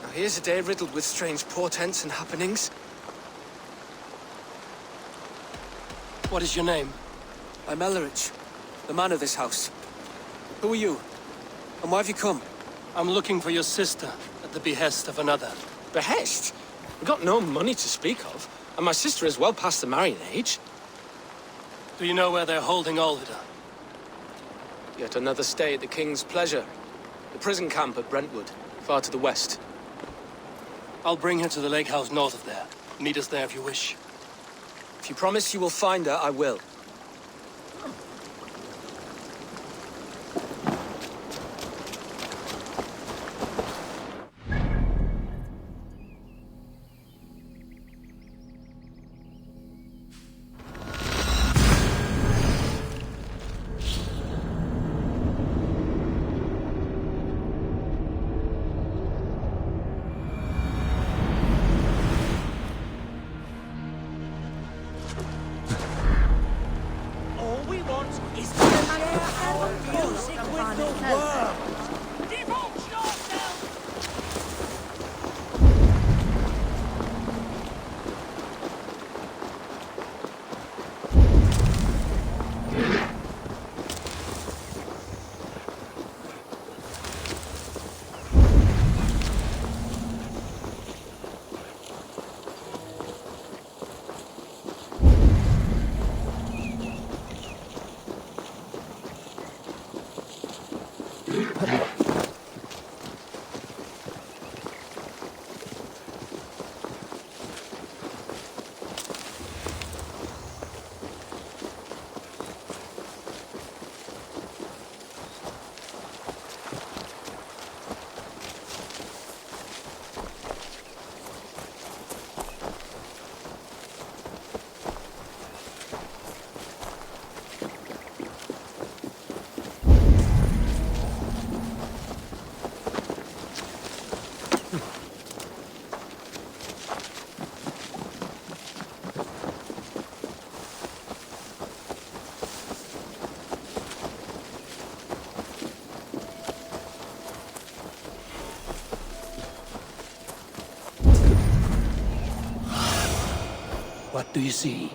Now here's a day riddled with strange portents and happenings. What is your name? I'm Ellerich, the man of this house. Who are you? And why have you come? I'm looking for your sister at the behest of another. Behest? We've got no money to speak of, and my sister is well past the marrying age. Do you know where they're holding Olvida? Yet another stay at the King's pleasure. The prison camp at Brentwood, far to the west. I'll bring her to the lake house north of there. Meet us there if you wish. If you promise you will find her, I will. What do you see?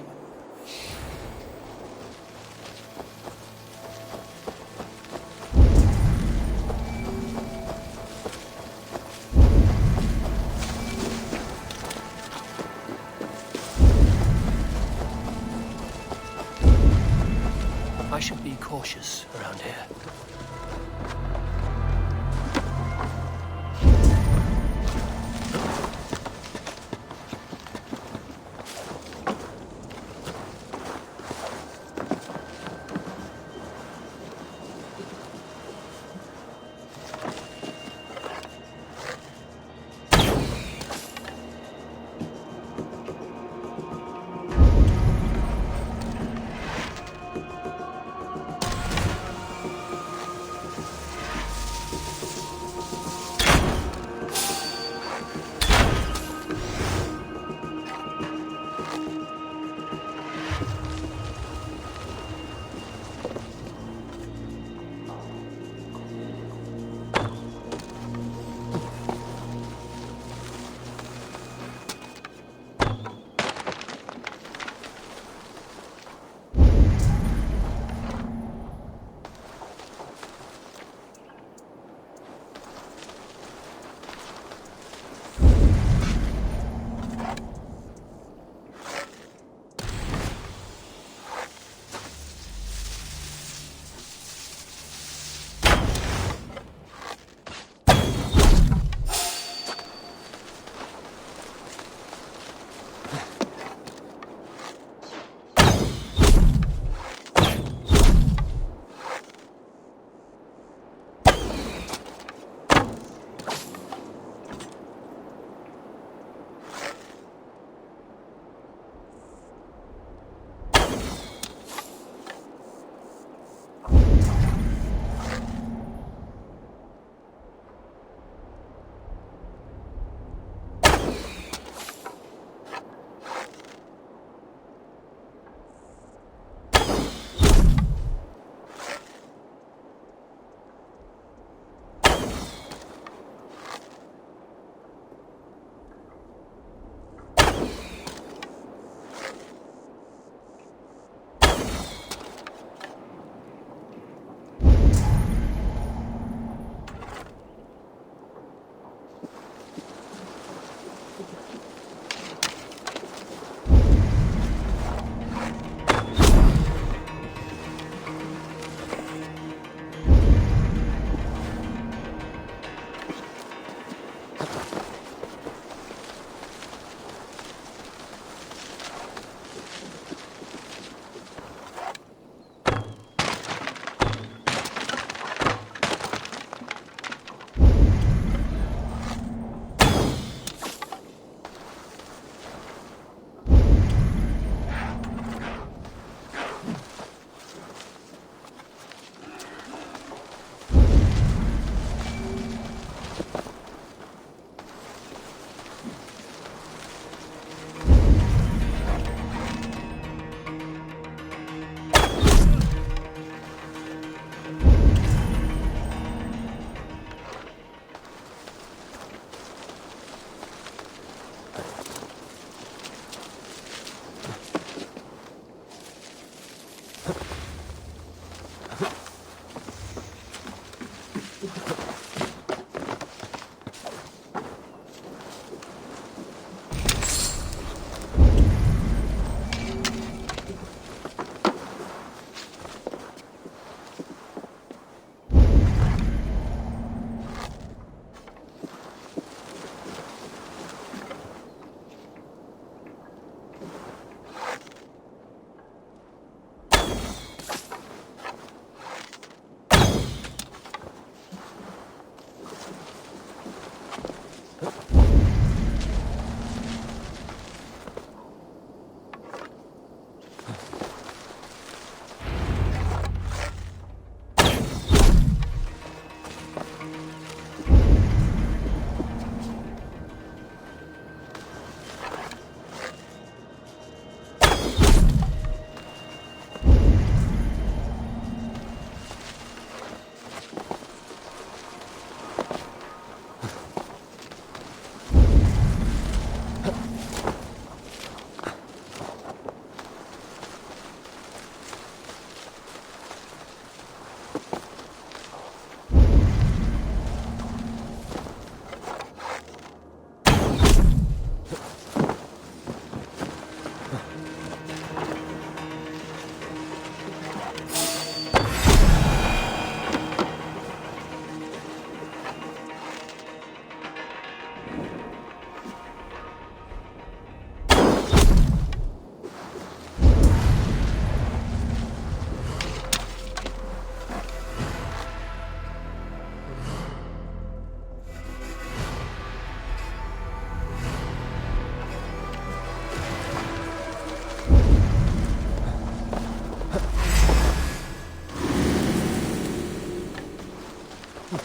No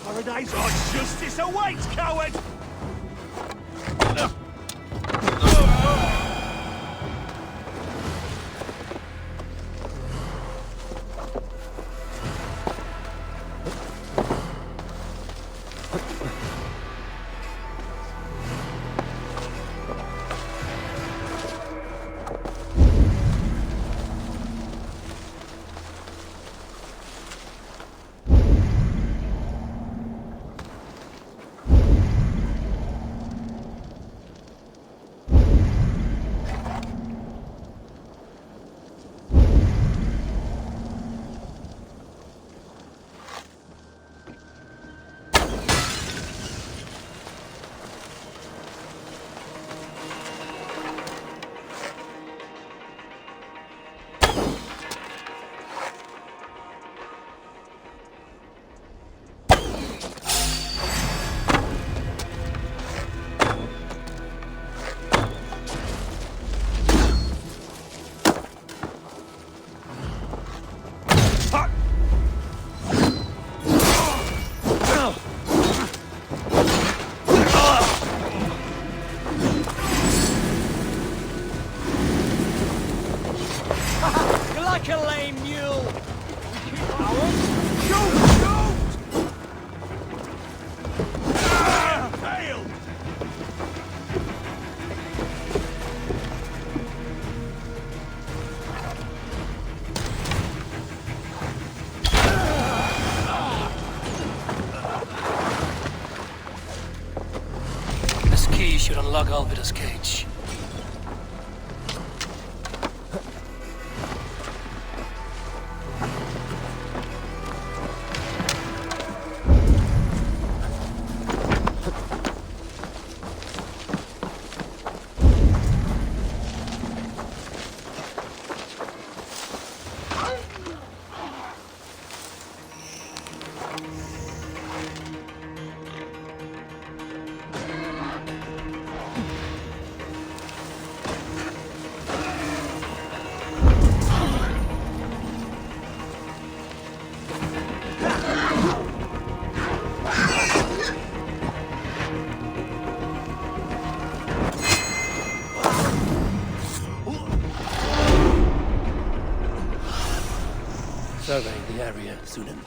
paradise or justice awaits, coward! Like a lame mule! Shoot! Failed! This key should unlock Alvida's cage. Surveying the area, Sunan.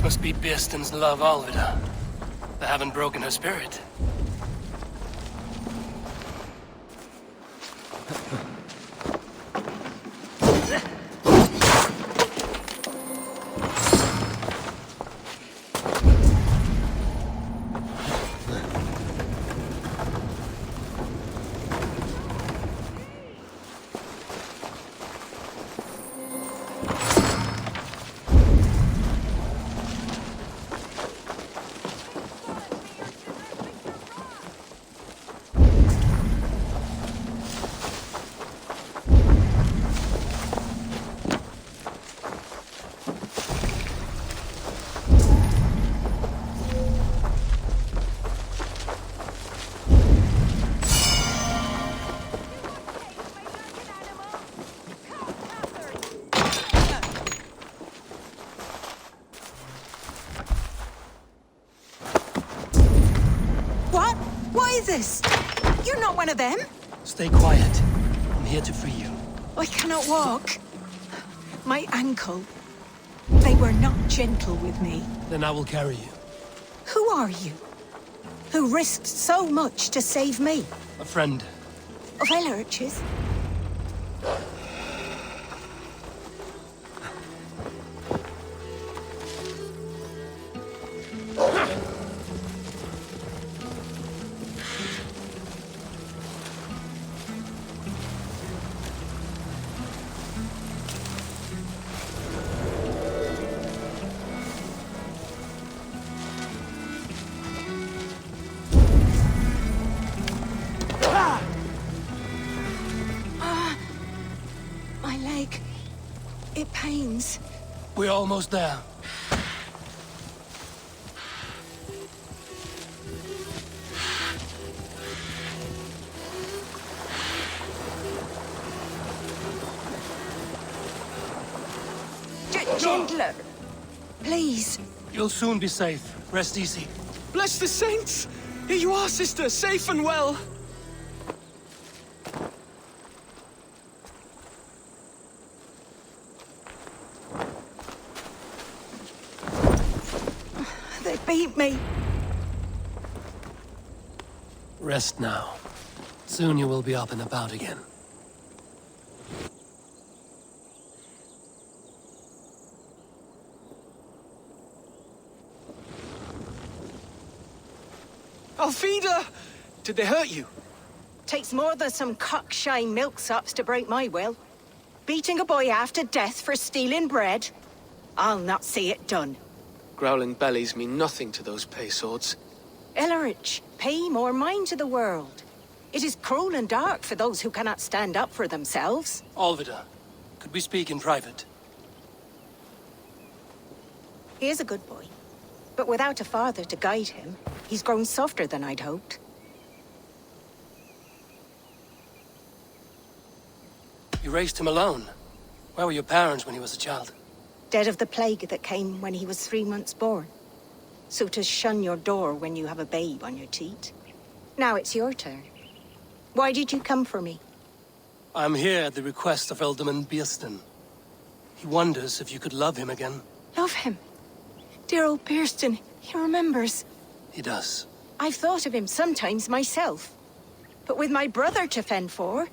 Must be Birston's love, Alvida. They haven't broken her spirit. Jesus! You're not one of them? Stay quiet. I'm here to free you. I cannot walk. My ankle. They were not gentle with me. Then I will carry you. Who are you? Who risked so much to save me? A friend. Of Elrich's? My leg. It pains. We're almost there. Gentler. Please. You'll soon be safe. Rest easy. Bless the saints! Here you are, sister, safe and well. They beat me. Rest now. Soon you will be up and about again. Alfida! Did they hurt you? Takes more than some cockshy milksops to break my will. Beating a boy half to death for stealing bread? I'll not see it done. Growling bellies mean nothing to those pay swords. Elrich, pay more mind to the world. It is cruel and dark for those who cannot stand up for themselves. Alvida, could we speak in private? He is a good boy. But without a father to guide him, he's grown softer than I'd hoped. You raised him alone. Where were your parents when he was a child? Dead of the plague that came when he was 3 months born. So to shun your door when you have a babe on your teat. Now it's your turn. Why did you come for me? I'm here at the request of Ealdorman Bierston. He wonders if you could love him again. Love him? Dear old Bierston, he remembers. He does. I've thought of him sometimes myself. But with my brother to fend for,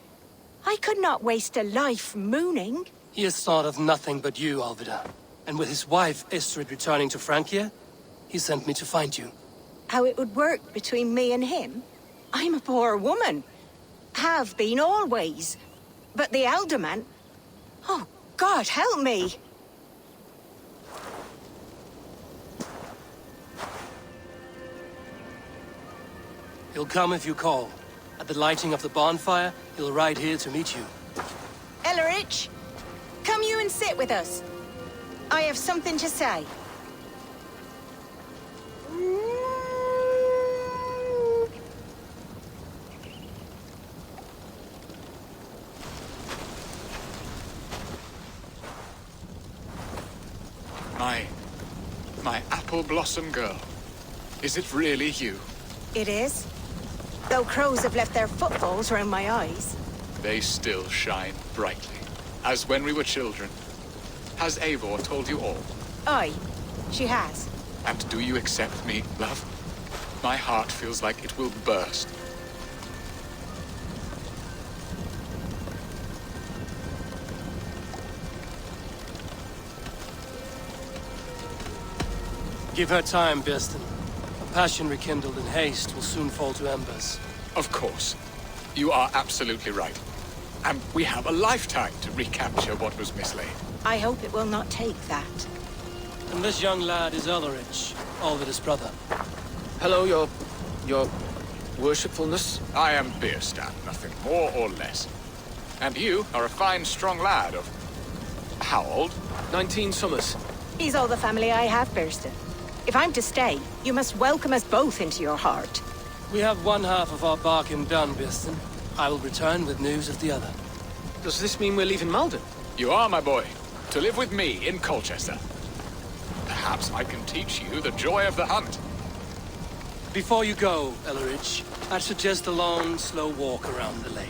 I could not waste a life mooning. He has thought of nothing but you, Alvida. And with his wife, Estrid, returning to Francia, he sent me to find you. How it would work between me and him? I'm a poor woman. Have been always. But the Alderman... Oh, God, help me! He'll come if you call. At the lighting of the bonfire, he'll ride here to meet you. Elrich, come you and sit with us. I have something to say. My apple blossom girl. Is it really you? It is. Though crows have left their footfalls around my eyes. They still shine brightly, as when we were children. Has Eivor told you all? Aye, she has. And do you accept me, love? My heart feels like it will burst. Give her time, Bierston. A passion rekindled in haste will soon fall to embers. Of course. You are absolutely right. And we have a lifetime to recapture what was mislaid. I hope it will not take that. And this young lad is Ulrich, Alvida's brother. Hello, your worshipfulness. I am Bierstan, nothing more or less. And you are a fine, strong lad of... how old? 19 summers. He's all the family I have, Bierston. If I'm to stay, you must welcome us both into your heart. We have one half of our bargain done, Bierston. I will return with news of the other. Does this mean we're leaving Malden? You are, my boy. To live with me in Colchester. Perhaps I can teach you the joy of the hunt. Before you go, Elleridge, I suggest a long, slow walk around the lake.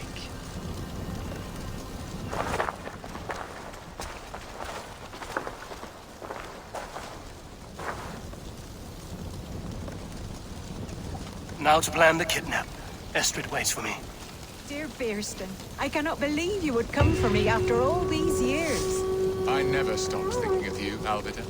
Now to plan the kidnap. Estrid waits for me. Dear Bearston, I cannot believe you would come for me after all these years. I never stopped thinking of you, Alvida.